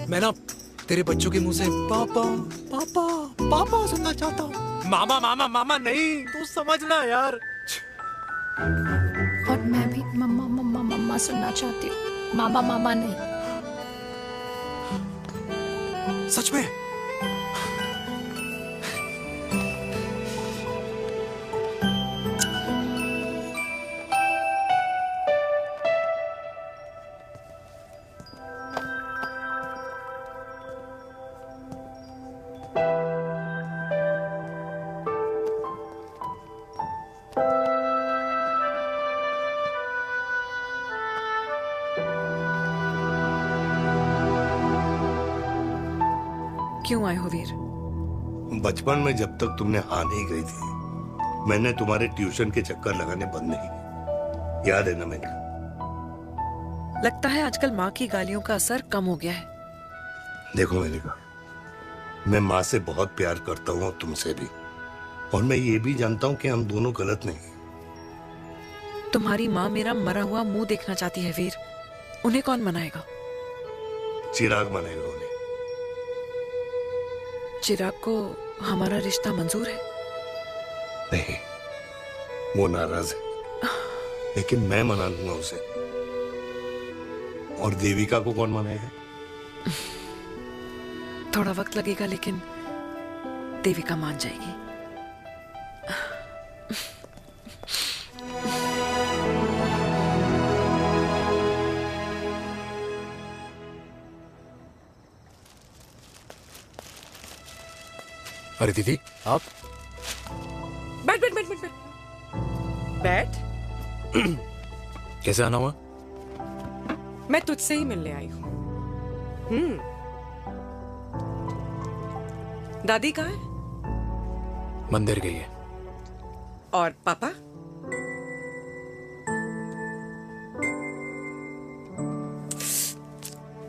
मैं ना तेरे बच्चों के मुंह से पापा पापा पापा सुनना चाहता हूँ। मामा मामा मामा नहीं, तू समझना यार। और मैं भी मम्मा मम्मा मम्मा सुनना चाहती हूँ, मामा मामा नहीं। सच में? क्यों आए हो वीर? बचपन में जब तक तुमने हाँ नहीं कही थी, मैंने तुम्हारे ट्यूशन के चक्कर लगाने बंद नहीं किए। याद है ना मेनका? लगता है आजकल माँ की गालियों का असर कम हो गया है। देखो मेनका, मैं माँ से बहुत प्यार करता हूँ और तुमसे भी, और मैं ये भी जानता हूँ कि हम दोनों गलत नहीं। तुम्हारी माँ मेरा मरा हुआ मुंह देखना चाहती है वीर। उन्हें कौन मनाएगा? चिराग मनाएगा उन्हें। चिराग को हमारा रिश्ता मंजूर है? नहीं, वो नाराज है, लेकिन मैं मना लूंगा उसे। और देविका को कौन मनाएगा? थोड़ा वक्त लगेगा, लेकिन देविका मान जाएगी। अरे दीदी, आप बैठ बैठ बैठ बैठ बैठ। कैसे आना हुआ? मैं तुझसे ही मिलने आई हूँ। दादी कहाँ है? मंदिर गई है। और पापा?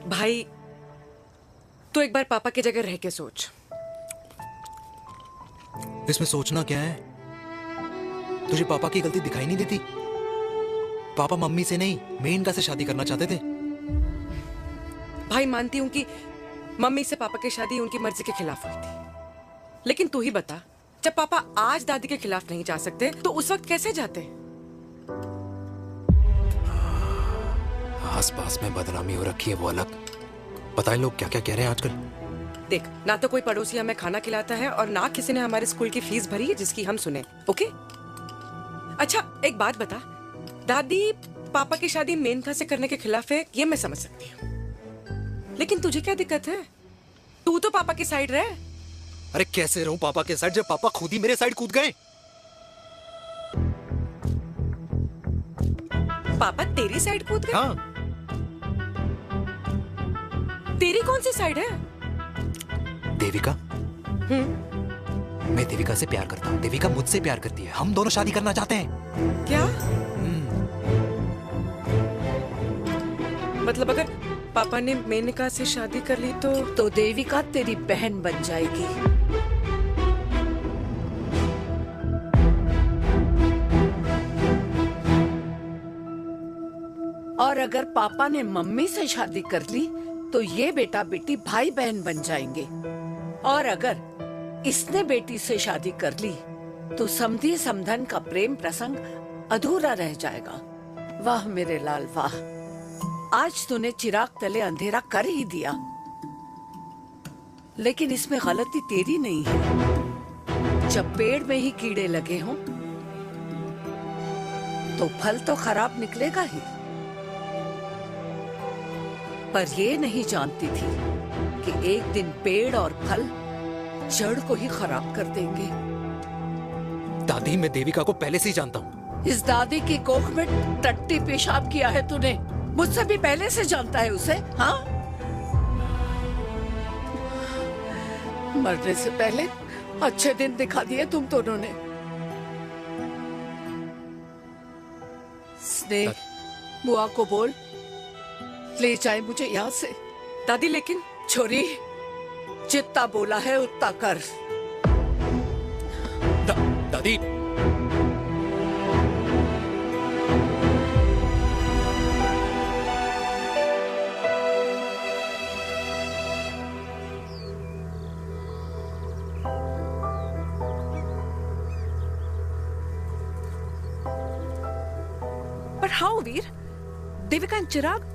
भाई, तू एक बार पापा की जगह रह के सोच। इसमें सोचना क्या है? तुझे पापा की गलती दिखाई नहीं देती? पापा मम्मी से नहीं, मेनका से शादी करना चाहते थे। भाई, मानती हूं कि मम्मी से पापा की शादी उनकी मर्जी के खिलाफ हुई थी, लेकिन तू ही बता, जब पापा आज दादी के खिलाफ नहीं जा सकते तो उस वक्त कैसे जाते? आस पास में बदनामी हो रखी है, वो अलग। पता है लोग क्या क्या कह रहे हैं आजकल? देख, ना तो कोई पड़ोसी हमें खाना खिलाता है और ना किसी ने हमारे स्कूल की फीस भरी है जिसकी हम सुने। ओके? अच्छा, एक बात बता, दादी पापा की शादी मेनका से करने के खिलाफ है, ये मैं समझ सकती हूँ, लेकिन तुझे क्या दिक्कत है? तू तो पापा की साइड रहे। अरे कैसे रहूं पापा के साइड जब पापा खुद ही मेरे साइड कूद गए? पापा तेरी साइड कूद गए? हाँ। तेरी कौन सी साइड है? देविका। मैं देविका से प्यार करता हूँ, देविका मुझसे प्यार करती है, हम दोनों शादी करना चाहते हैं। क्या? मतलब अगर पापा ने मेनका से शादी कर ली तो देविका तेरी बहन बन जाएगी। और अगर पापा ने मम्मी से शादी कर ली तो ये बेटा बेटी भाई बहन बन जाएंगे। और अगर इसने बेटी से शादी कर ली तो समधी समधन का प्रेम प्रसंग अधूरा रह जाएगा। वाह मेरे लाल वाह, आज तूने चिराग तले अंधेरा कर ही दिया, लेकिन इसमें गलती तेरी नहीं है। जब पेड़ में ही कीड़े लगे हों तो फल तो खराब निकलेगा ही। पर ये नहीं जानती थी कि एक दिन पेड़ और फल जड़ को ही खराब कर देंगे। दादी, मैं देविका को पहले से ही जानता हूँ। इस दादी की कोख में टट्टी पेशाब किया है तूने, मुझसे भी पहले से जानता है उसे। हाँ, मरने से पहले अच्छे दिन दिखा दिए तुम दोनों ने। स्नेह, बुआ को बोल ले जाए मुझे यहाँ से। दादी, लेकिन छोरी, जितना बोला है उतना कर। दादी, पर हाउ वीर? देविका एंड चिराग,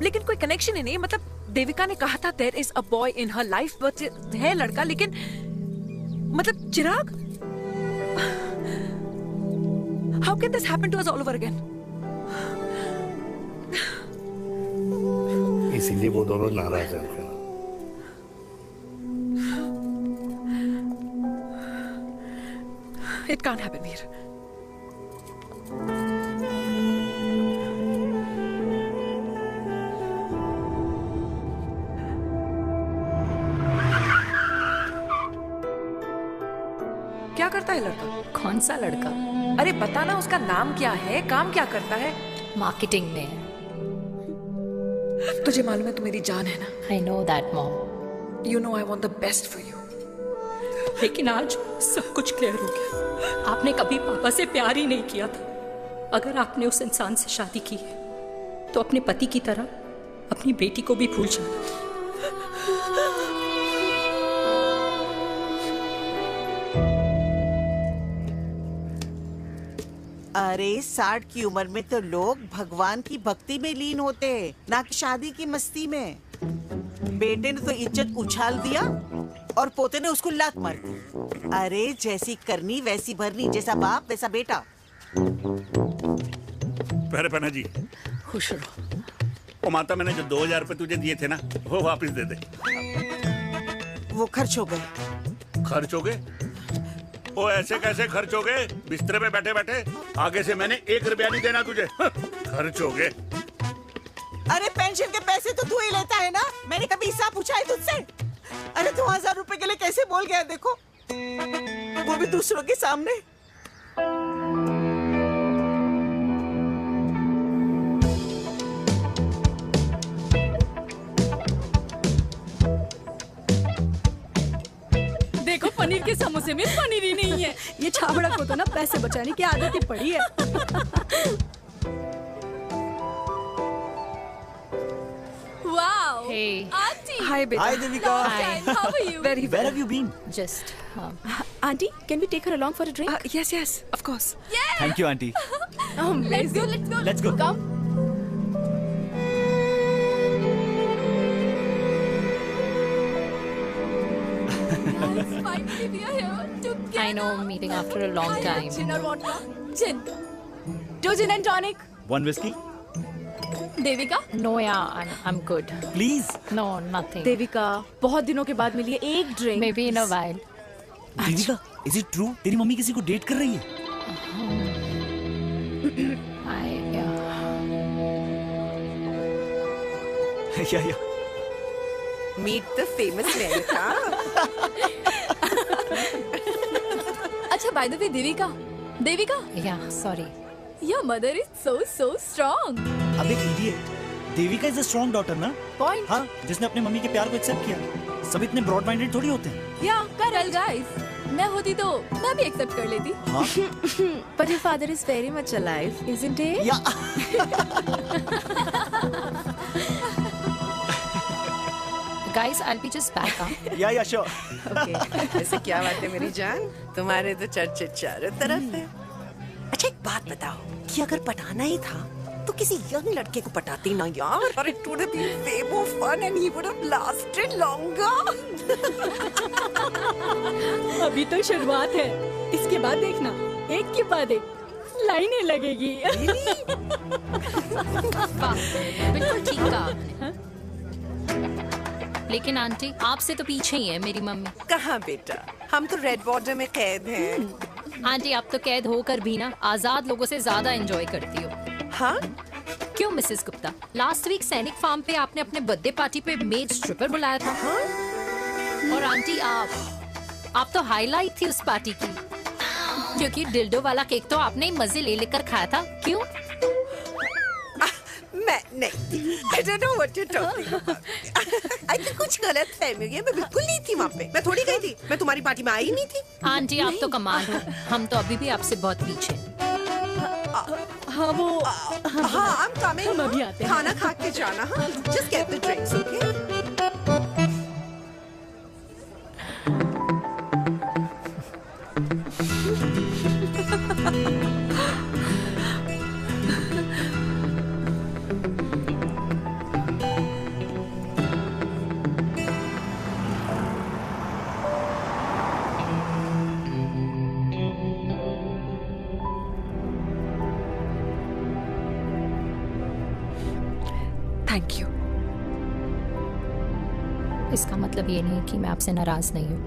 लेकिन कोई कनेक्शन ही नहीं। मतलब देविका ने कहा था there is a boy in her life, but है लड़का, लेकिन मतलब Chirag, how can this happen to us all over again? इसीलिए वो दोनों नाराज हैं। It can't happen Veer. लगता है लड़का? कौन सा लड़का? अरे बता ना, उसका नाम क्या है, काम क्या करता है? मार्केटिंग में है। तुझे मालूम है तू मेरी जान है ना? I know that mom. You know I want the best for you. लेकिन आज सब कुछ क्लियर हो गया। आपने कभी पापा से प्यार ही नहीं किया था। अगर आपने उस इंसान से शादी की है तो अपने पति की तरह अपनी बेटी को भी भूल जाना। अरे 60 की उम्र में तो लोग भगवान की भक्ति में लीन होते हैं, ना कि शादी की मस्ती में। बेटे ने तो इज्जत उछाल दिया और पोते ने उसको लात मार दी। अरे जैसी करनी वैसी भरनी, जैसा बाप वैसा बेटा। पहले पन्ना जी खुश रहो। ओ माता, मैंने जो 2000 रुपए तुझे दिए थे ना, वो वापस दे दे। वो खर्च हो गए। खर्च हो गए? ओ ऐसे कैसे खर्च हो गए? बिस्तर पे बैठे बैठे। आगे से मैंने 1 रुपया नहीं देना तुझे। खर्च हो गए। अरे पेंशन के पैसे तो तू ही लेता है ना, मैंने कभी हिसाब पूछा है तुझसे? अरे 2000 रुपए के लिए कैसे बोल गया देखो, वो भी दूसरों के सामने। देखो पनीर के समोसे में पनीर ही नहीं है। ये छाबड़ा को तो ना पैसे बचाने की आदत ही पड़ी है। Wow. Hey. Auntie. Hi beta. Hi Devika. Hi. How are you? Very well. Where have you been? Just. Auntie, can we take her along for a drink? Yes, yes, of course. Yeah. Thank you, auntie. Let's go. Let's go. Let's go. Come. Finally, we are here together. I know, meeting after a long time. Gin or vodka? Gin. 2 gin and tonic. 1 whiskey? Devika? No, yeah, I'm good. Please. No, nothing. Devika, बहुत दिनों के बाद मिली है, एक drink. Maybe in a while. Devika, is it true? तेरी mummy किसी को date कर रही है? Yeah. Meet the famous America. अच्छा, by the way, Devika? Yeah, sorry. Your mother is so strong. अब एक लीजिए, Devika is a strong daughter ना? Point. हाँ, जिसने अपने मम्मी के प्यार को एक्सेप्ट किया। सब इतने ब्रॉड माइंडेड थोड़ी होते हैं। Yeah, correct guys. मैं होती तो मैं भी एक्सेप्ट कर लेती। हाँ? But your father is very much alive, isn't he? Yeah. Guys, I'll be just back. Yeah, sure. Okay. ऐसे क्या बात है मेरी जान? तुम्हारे तो चर्चे चारों तरफ है। अच्छा एक बात बताओ कि अगर पटाना ही था तो किसी यंग लड़के को पटाती ना यार। और it would have been way more fun and he would have lasted longer. अभी तो शुरुआत है, इसके बाद देखना एक के बाद एक लाइनें लगेगी। बिल्कुल ठीक कहा। लेकिन आंटी, आपसे तो पीछे ही है मेरी मम्मी। कहाँ बेटा, हम तो रेड बॉर्डर में कैद हैं। आंटी, आप तो कैद होकर भी ना आजाद लोगों से ज्यादा एंजॉय करती हो। हाँ? क्यों मिसेस गुप्ता, लास्ट वीक सैनिक फार्म पे आपने अपने बर्थडे पार्टी पे मेड स्ट्रिपर बुलाया था। हाँ? और आंटी आप तो हाईलाइट थी उस पार्टी की, क्योंकि डिल्डो वाला केक तो आपने ही मजे ले लेकर खाया था। क्यों? मैं नहीं, I don't know what you're talking about. I think कुछ गलत फहमी हुई है, मैं बिल्कुल नहीं थी वहाँ पे। मैं थोड़ी गई थी, मैं तुम्हारी पार्टी में आई नहीं थी। आंटी, आप तो कमाल हो, हम तो अभी भी आपसे बहुत पीछे। हाँ वो हाँ, I'm coming. हम अभी आते हैं। खाना खा के जाना। हाँ, just get the drinks, okay? Thank you. इसका मतलब ये नहीं कि मैं आपसे नाराज नहीं हूँ।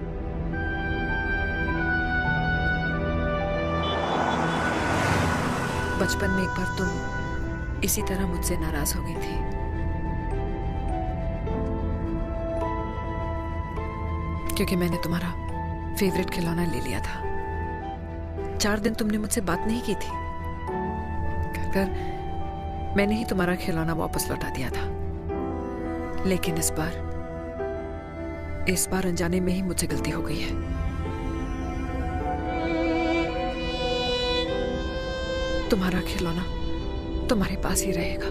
बचपन में एक बार तुम इसी तरह मुझसे नाराज हो गई थी। क्योंकि मैंने तुम्हारा फेवरेट खिलौना ले लिया था। 4 दिन तुमने मुझसे बात नहीं की थी। कहकर मैंने ही तुम्हारा खिलौना वापस लौटा दिया था। लेकिन इस बार अनजाने में ही मुझसे गलती हो गई है। तुम्हारा खिलौना तुम्हारे पास ही रहेगा।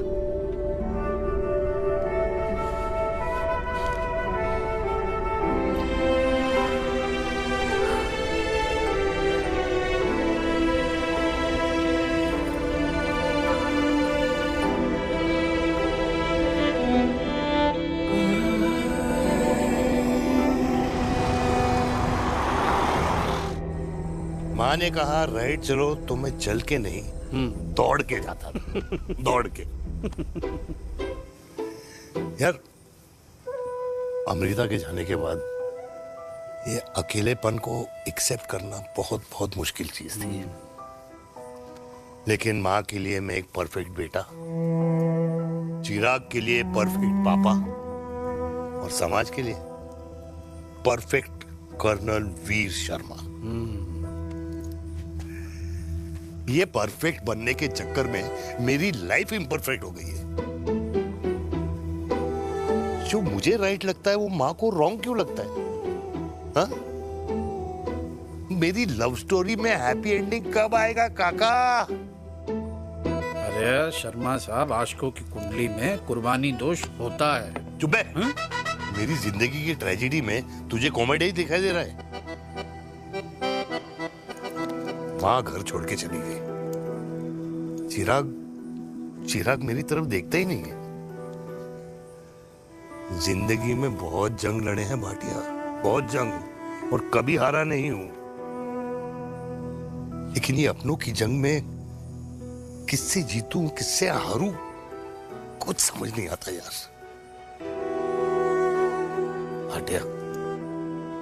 माँ ने कहा राइट चलो तो मैं चल के नहीं दौड़ के जाता था। दौड़ के। यार अमृता के जाने के बाद ये अकेलेपन को एक्सेप्ट करना बहुत बहुत मुश्किल चीज थी। लेकिन माँ के लिए मैं एक परफेक्ट बेटा, चिराग के लिए परफेक्ट पापा और समाज के लिए परफेक्ट कर्नल वीर शर्मा। ये परफेक्ट बनने के चक्कर में मेरी लाइफ इम्परफेक्ट हो गई है। जो मुझे राइट लगता है वो माँ को रॉन्ग क्यों लगता है? हाँ? मेरी लव स्टोरी में हैप्पी एंडिंग कब आएगा काका? अरे शर्मा साहब, आशिकों की कुंडली में कुर्बानी दोष होता है। चुप है। मेरी जिंदगी की ट्रेजेडी में तुझे कॉमेडी ही दिखाई दे रहा है। माँ घर छोड़ के चली गई। चिराग मेरी तरफ देखता ही नहीं है। जिंदगी में बहुत जंग लड़े हैं भाटिया, बहुत जंग, और कभी हारा नहीं हूं। लेकिन ये अपनों की जंग में किससे जीतूं किससे हारूं कुछ समझ नहीं आता यार। भाटिया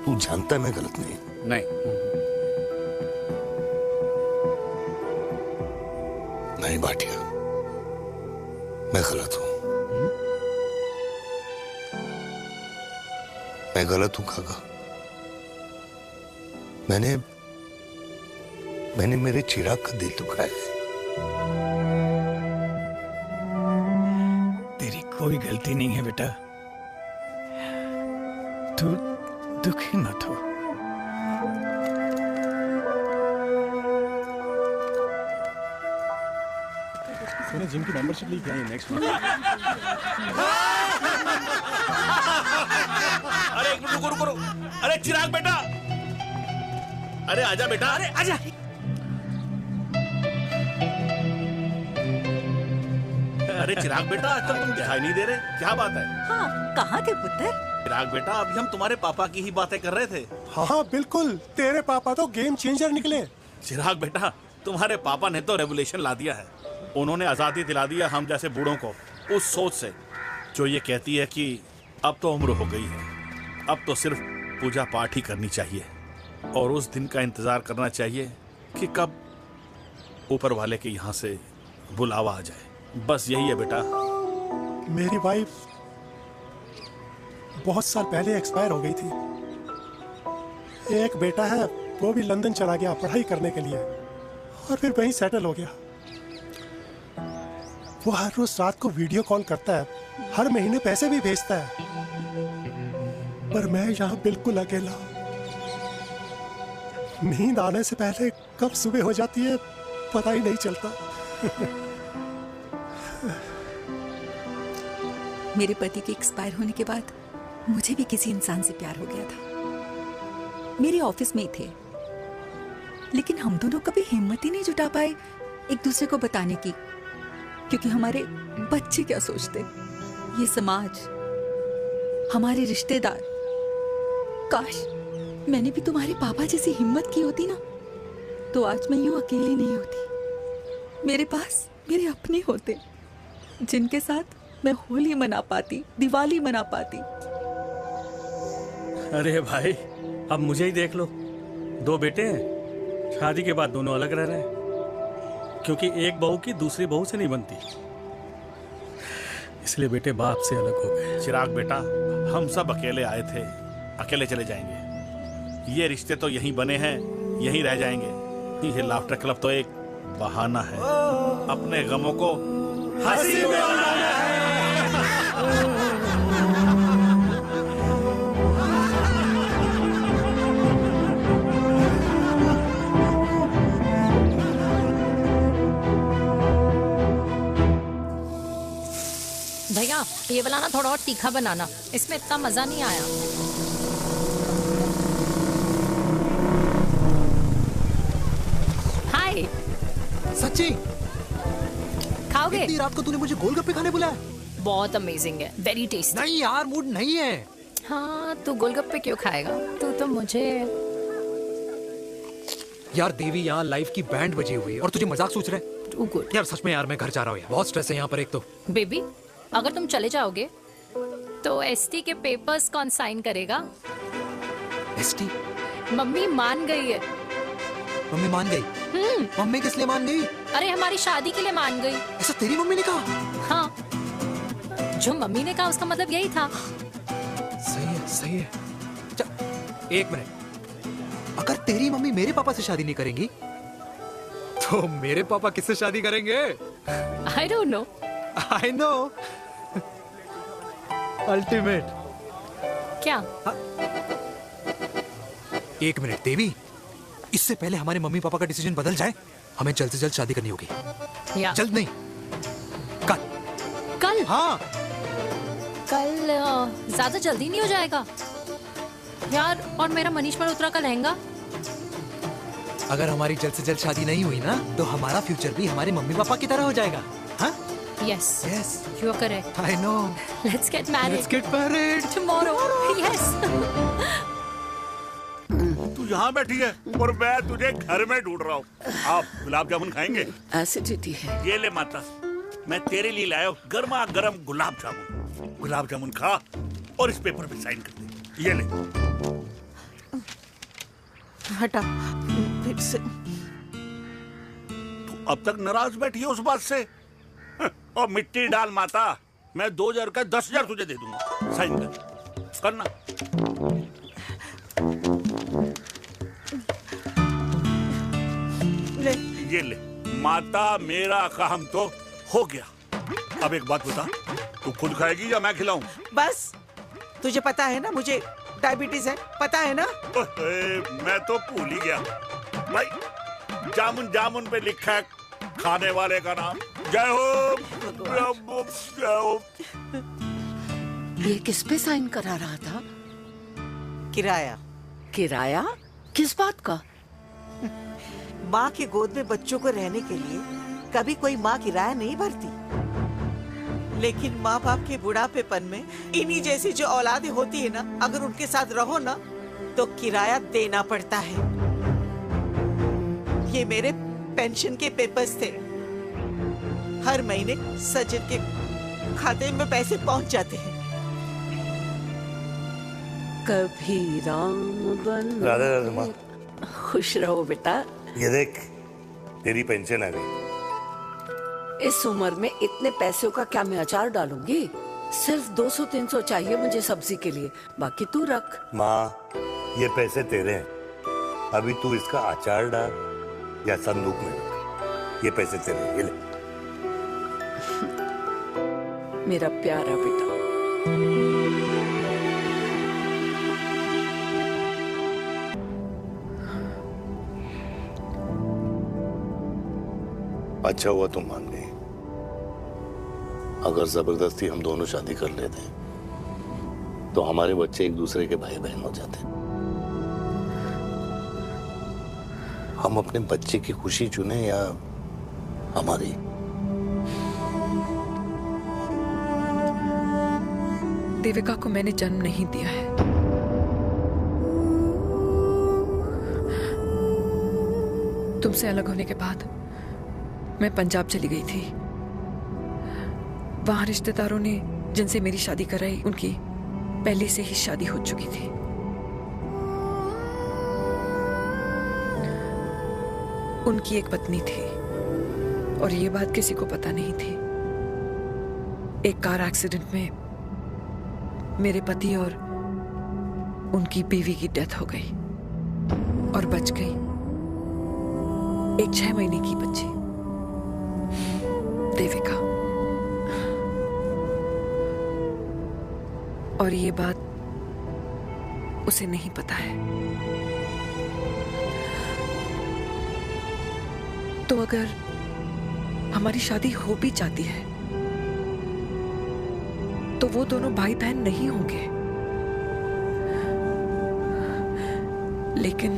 तू जानता है मैं गलत नहीं। नहीं भाटिया, मैं गलत हूं। मैं गलत हूं काका। मैंने मेरे चिराग का दिल दुखाया है। तेरी कोई गलती नहीं है बेटा, तू दुखी मत हो। मैंने जिम की मेंबरशिप ली क्या है नेक्स्ट मंथ? अरे एक मिनट रुको। अरे चिराग बेटा, अरे आजा बेटा, अरे आजा। अरे चिराग बेटा, आज तक तुम दिखाई नहीं दे रहे, क्या बात है? हाँ, कहाँ थे पुत्र? चिराग बेटा, अभी हम तुम्हारे पापा की ही बातें कर रहे थे। हाँ बिल्कुल, तेरे पापा तो गेम चेंजर निकले। चिराग बेटा, तुम्हारे पापा ने तो रेवोल्यूशन ला दिया है। उन्होंने आजादी दिला दिया हम जैसे बूढ़ों को उस सोच से जो ये कहती है कि अब तो उम्र हो गई है, अब तो सिर्फ पूजा पाठ ही करनी चाहिए और उस दिन का इंतजार करना चाहिए कि कब ऊपर वाले के यहाँ से बुलावा आ जाए। बस यही है बेटा। मेरी वाइफ बहुत साल पहले एक्सपायर हो गई थी। एक बेटा है, वो भी लंदन चला गया पढ़ाई करने के लिए और फिर वहीं सेटल हो गया। वो हर रोज रात को वीडियो कॉल करता है, हर महीने पैसे भी भेजता है, पर मैं यहाँ बिल्कुल अकेला। नींद आने से पहले कब सुबह हो जाती है पता ही नहीं चलता। मेरे पति के एक्सपायर होने के बाद मुझे भी किसी इंसान से प्यार हो गया था। मेरे ऑफिस में ही थे, लेकिन हम दोनों कभी हिम्मत ही नहीं जुटा पाए एक दूसरे को बताने की, क्योंकि हमारे बच्चे क्या सोचते, ये समाज, हमारे रिश्तेदार। काश मैंने भी तुम्हारे पापा जैसी हिम्मत की होती ना, तो आज मैं यूं अकेली नहीं होती। मेरे पास मेरे अपने होते जिनके साथ मैं होली मना पाती, दिवाली मना पाती। अरे भाई, अब मुझे ही देख लो, 2 बेटे हैं, शादी के बाद दोनों अलग रह रहे हैं, क्योंकि एक बहू की दूसरी बहू से नहीं बनती, इसलिए बेटे बाप से अलग हो गए। चिराग बेटा, हम सब अकेले आए थे, अकेले चले जाएंगे। ये रिश्ते तो यहीं बने हैं, यहीं रह जाएंगे। ये लाफ्टर क्लब तो एक बहाना है अपने गमों को हंसी में उड़ाना है। भैया ये वाला ना थोड़ा और तीखा बनाना, इसमें इतना मजा नहीं आया। हाय सच्ची खाओगे? इतनी रात को तूने मुझे गोलगप्पे खाने बुलाया? बहुत अमेजिंग है, वेरी टेस्टी। नहीं यार, मूड नहीं है। हाँ तू गोलगप्पे क्यों खाएगा? तू तो मुझे यार देवी, यहाँ लाइफ की बैंड बजी हुई है और तुझे मजाक सोच रहे है? यार सच में यार, मैं घर जा रहा हूँ यार, बहुत स्ट्रेस है यहाँ पर। एक तो बेबी अगर तुम चले जाओगे तो एसटी के पेपर्स कौन साइन करेगा? एसटी? मम्मी मान गई है। मम्मी मान गई? मम्मी किस लिए मान गई? अरे हमारी शादी के लिए मान गई। ऐसा तेरी मम्मी ने कहा? हाँ, जो मम्मी ने कहा उसका मतलब यही था। सही है, सही है। एक मिनट, अगर तेरी मम्मी मेरे पापा से शादी नहीं करेंगी तो मेरे पापा किससे शादी करेंगे? I don't know. I know. Ultimate. क्या? एक मिनट देवी, इससे पहले हमारे मम्मी पापा का डिसीजन बदल जाए, हमें जल्द से जल्द शादी करनी होगी। जल्द नहीं, कल। कल? हाँ कल ज्यादा जल्दी नहीं हो जाएगा यार? और मेरा मनीष मल्होत्रा का लहंगा? अगर हमारी जल्द से जल्द शादी नहीं हुई ना तो हमारा फ्यूचर भी हमारे मम्मी पापा की तरह हो जाएगा। हाँ? Yes. Yes. You are correct. I know. Let's get married. Let's get married. Tomorrow. Yes. तू यहाँ बैठी है और मैं तुझे घर में ढूंढ रहा हूँ। आप गुलाब जामुन खाएंगे? एसिडिटी है। ये ले माता, मैं तेरे लिए लाया हूँ गर्मा गर्म गुलाब जामुन। गुलाब जामुन खा और इस पेपर पे साइन कर दे। ये ले। हटा फिर से। तू अब तक नाराज बैठी है उस बात से? और मिट्टी डाल माता, मैं 2000 का 10,000 तुझे दे दूंगा। साइन कर, करना। ले। ये ले माता, मेरा काम तो हो गया। अब एक बात बता, तू खुद खाएगी या मैं खिलाऊं? बस तुझे पता है ना मुझे डायबिटीज है, पता है ना? मैं तो भूल ही गया भाई, जामुन जामुन पे लिखा है खाने वाले का नाम। जय हो, जय हो। ये किस पे साइन करा रहा था? किराया। किराया? किस बात का? माँ के गोद में बच्चों को रहने के लिए कभी कोई माँ किराया नहीं भरती, लेकिन माँ बाप के बुढ़ापेपन में इन्हीं जैसी जो औलादें होती है ना, अगर उनके साथ रहो ना तो किराया देना पड़ता है। ये मेरे पेंशन के पेपर्स थे, हर महीने सचिन के खाते में पैसे पहुंच जाते हैं। कभी राम बन। राधे राधे माँ। खुश रहो बेटा। ये देख, तेरी पेंशन आ गई। इस उम्र में इतने पैसों का क्या मैं अचार डालूंगी? सिर्फ 200-300 चाहिए मुझे सब्जी के लिए, बाकी तू रख। माँ, ये पैसे तेरे हैं, अभी तू इसका अचार डाल या संदूक में रख। ये पैसे तेरे हैं, ये ले। मेरा प्यारा बेटा। अच्छा हुआ तुम मान गई, अगर जबरदस्ती हम दोनों शादी कर लेते तो हमारे बच्चे एक दूसरे के भाई बहन हो जाते। हम अपने बच्चे की खुशी चुने या हमारी? देविका को मैंने जन्म नहीं दिया है। तुमसे अलग होने के बाद मैं पंजाब चली गई थी। वहां रिश्तेदारों ने जिनसे मेरी शादी कराई, उनकी पहले से ही शादी हो चुकी थी। उनकी एक पत्नी थी और ये बात किसी को पता नहीं थी। एक कार एक्सीडेंट में मेरे पति और उनकी बीवी की डेथ हो गई और बच गई एक 6 महीने की बच्ची देविका। और ये बात उसे नहीं पता है। तो अगर हमारी शादी हो भी जाती है तो वो दोनों भाई बहन नहीं होंगे। लेकिन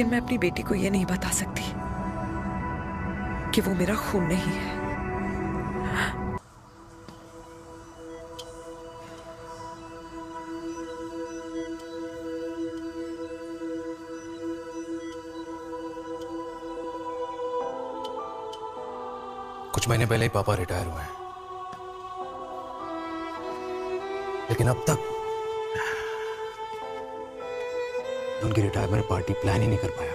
मैं अपनी बेटी को ये नहीं बता सकती कि वो मेरा खून नहीं है। कुछ महीने पहले ही पापा रिटायर हुए हैं, लेकिन अब तक उनकी रिटायरमेंट पार्टी प्लान ही नहीं कर पाया।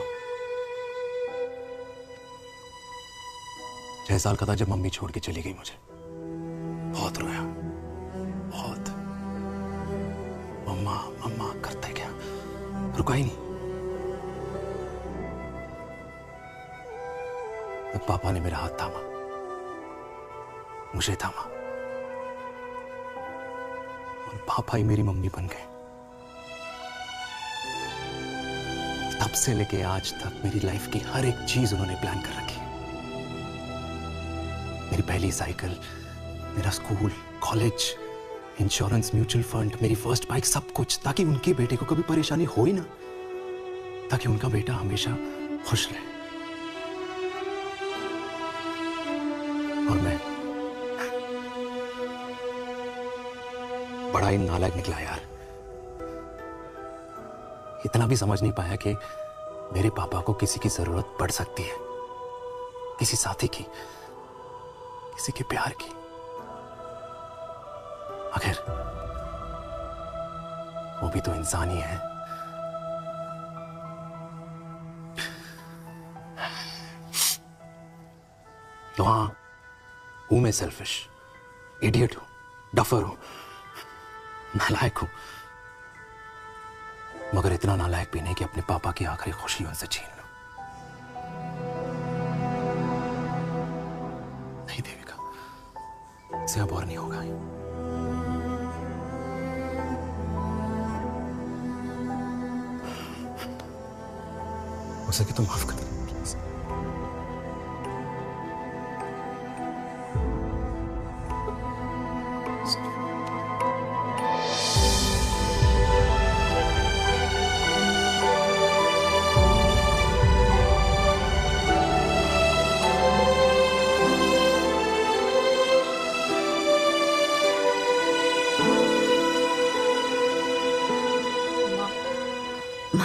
6 साल का था जब मम्मी छोड़ के चली गई मुझे। बहुत रोया, बहुत। मम्मा मम्मा करते क्या, रुका ही नहीं। तब पापा ने मेरा हाथ थामा, मुझे थामा, और पापा ही मेरी मम्मी बन गए। तब से लेके आज तक मेरी लाइफ की हर एक चीज उन्होंने प्लान कर रखी है। मेरी पहली साइकिल, मेरा school, college, insurance, mutual fund, मेरी फर्स्ट बाइक, सब कुछ, ताकि उनके बेटे को कभी परेशानी हो ही ना, ताकि उनका बेटा हमेशा खुश रहे। और मैं बड़ा ही नालायक निकला यार। इतना भी समझ नहीं पाया कि मेरे पापा को किसी की जरूरत पड़ सकती है, किसी साथी की, किसी के प्यार की। आखिर वो भी तो इंसान ही है। तो हाँ, हूं मैं सेल्फिश, इडियट हूं, डफर हूं, नालायक हूं, मगर इतना नालायक भी नहीं कि अपने पापा की आखिरी खुशी उनसे छीन लूं। नहीं देविका, इससे अब और नहीं होगा। हो सके तो माफ कर दो प्लीज।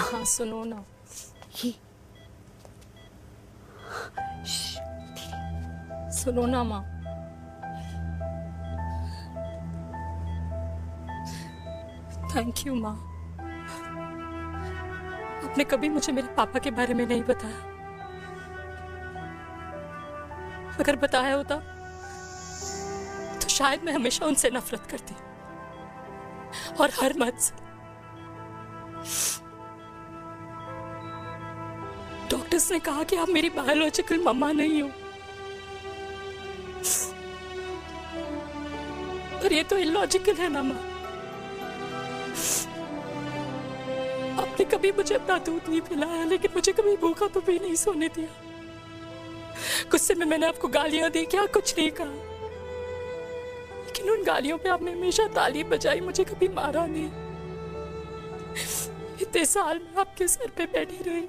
हाँ सुनो ना, ये सुनो ना माँ। थैंक यू माँ, आपने कभी मुझे मेरे पापा के बारे में नहीं बताया। अगर बताया होता तो शायद मैं हमेशा उनसे नफरत करती, और हर मत से। डॉक्टर्स ने कहा कि आप मेरी बायोलॉजिकल मम्मा नहीं हो, पर ये तो इलॉजिकल है ना माँ। आपने कभी मुझे अपना दूध नहीं पिलाया, लेकिन मुझे कभी भूखा तो भी नहीं सोने दिया। गुस्से में मैंने आपको गालियां दी, क्या कुछ नहीं कहा, लेकिन उन गालियों पे आपने हमेशा ताली बजाई, मुझे कभी मारा नहीं। इतने साल में आपके सर पे बैठी रही,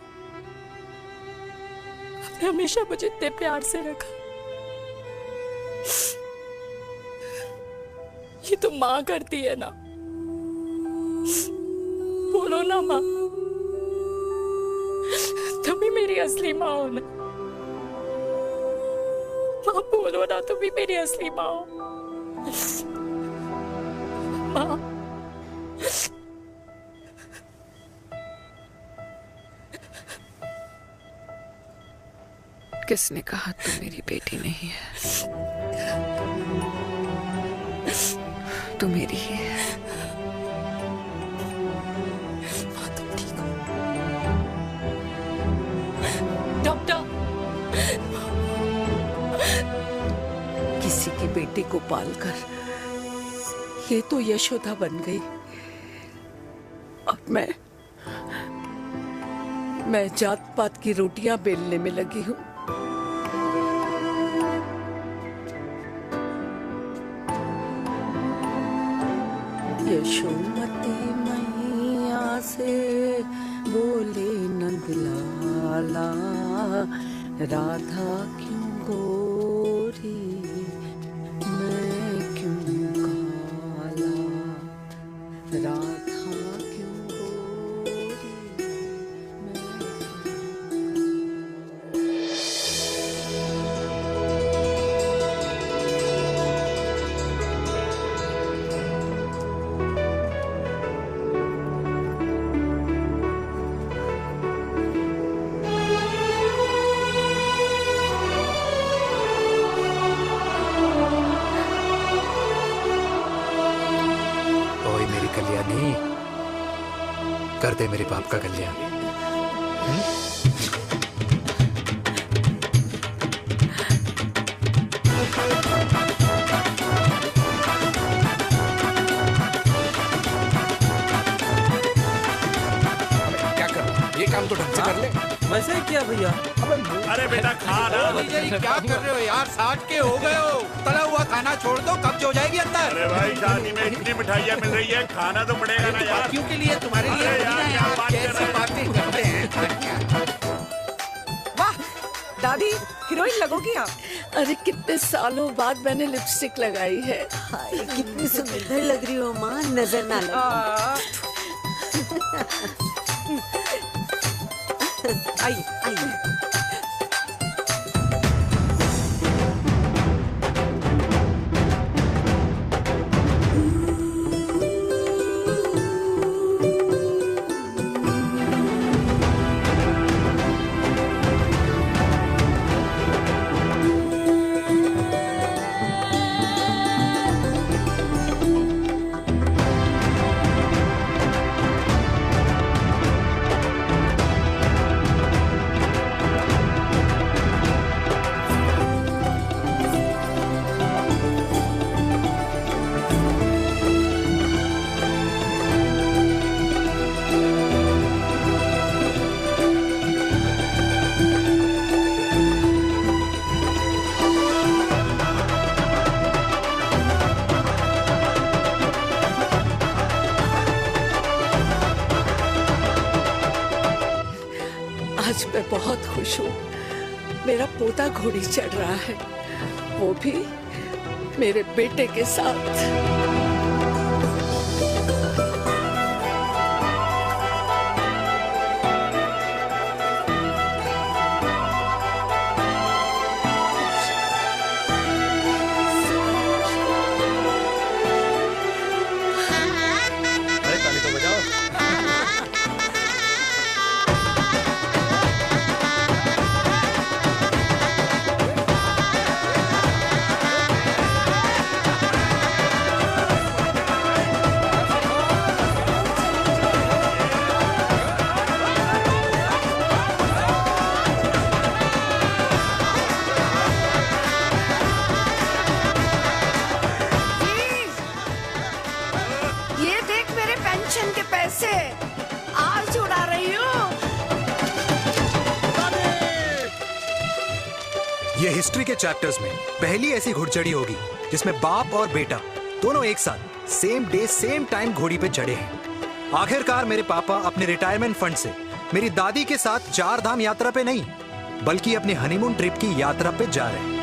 आपने हमेशा मुझे इतने प्यार से रखा। ये तो माँ करती है ना, बोलो ना माँ, तुम ही मेरी असली माँ हो ना। माँ बोलो ना, तुम ही मेरी असली माँ हो। माँ किसने कहा तू मेरी बेटी नहीं है? तू मेरी ही है। माँ तुम ठीक हो? किसी की बेटी को पालकर ये तो यशोदा बन गई। अब मैं जात पात की रोटियां बेलने में लगी हूँ। यशोमती मैया से बोले नंदलाला, राधा क्यों गोरी मैं क्यों काला, राधा क्यों गोरी कर दे मेरे बाप का कल्याण। क्या कर, ये काम तो ढंग से कर ले। वैसे ही किया भैया। अरे बेटा खा ना। क्या कर रहे हो यार, 60 के हो गए हो, तला हुआ खाना छोड़ दो, कब्ज हो जाएगी अंदर। अरे भाई शादी में इतनी मिठाइयाँ मिल रही है, खाना तो पड़ेगा ना यार। क्यों के लिए तुम्हारे लिए कैसी बातें करते हैं। वाह दादी, हीरोइन लगोगी आप। अरे कितने सालों बाद मैंने लिपस्टिक लगाई है। हाय कितनी सुंदर लग रही हो माँ, नजर ना लगे। आइए आइए। आज मैं बहुत खुश हूँ। मेरा पोता घोड़ी चढ़ रहा है, वो भी मेरे बेटे के साथ। के पैसे आज उड़ा रही हूँ। ये हिस्ट्री के चैप्टर्स में पहली ऐसी घुड़चढ़ी होगी जिसमें बाप और बेटा दोनों एक साथ सेम डे सेम टाइम घोड़ी पे चढ़े हैं। आखिरकार मेरे पापा अपने रिटायरमेंट फंड से मेरी दादी के साथ 4 धाम यात्रा पे नहीं बल्कि अपनी हनीमून ट्रिप की यात्रा पे जा रहे हैं।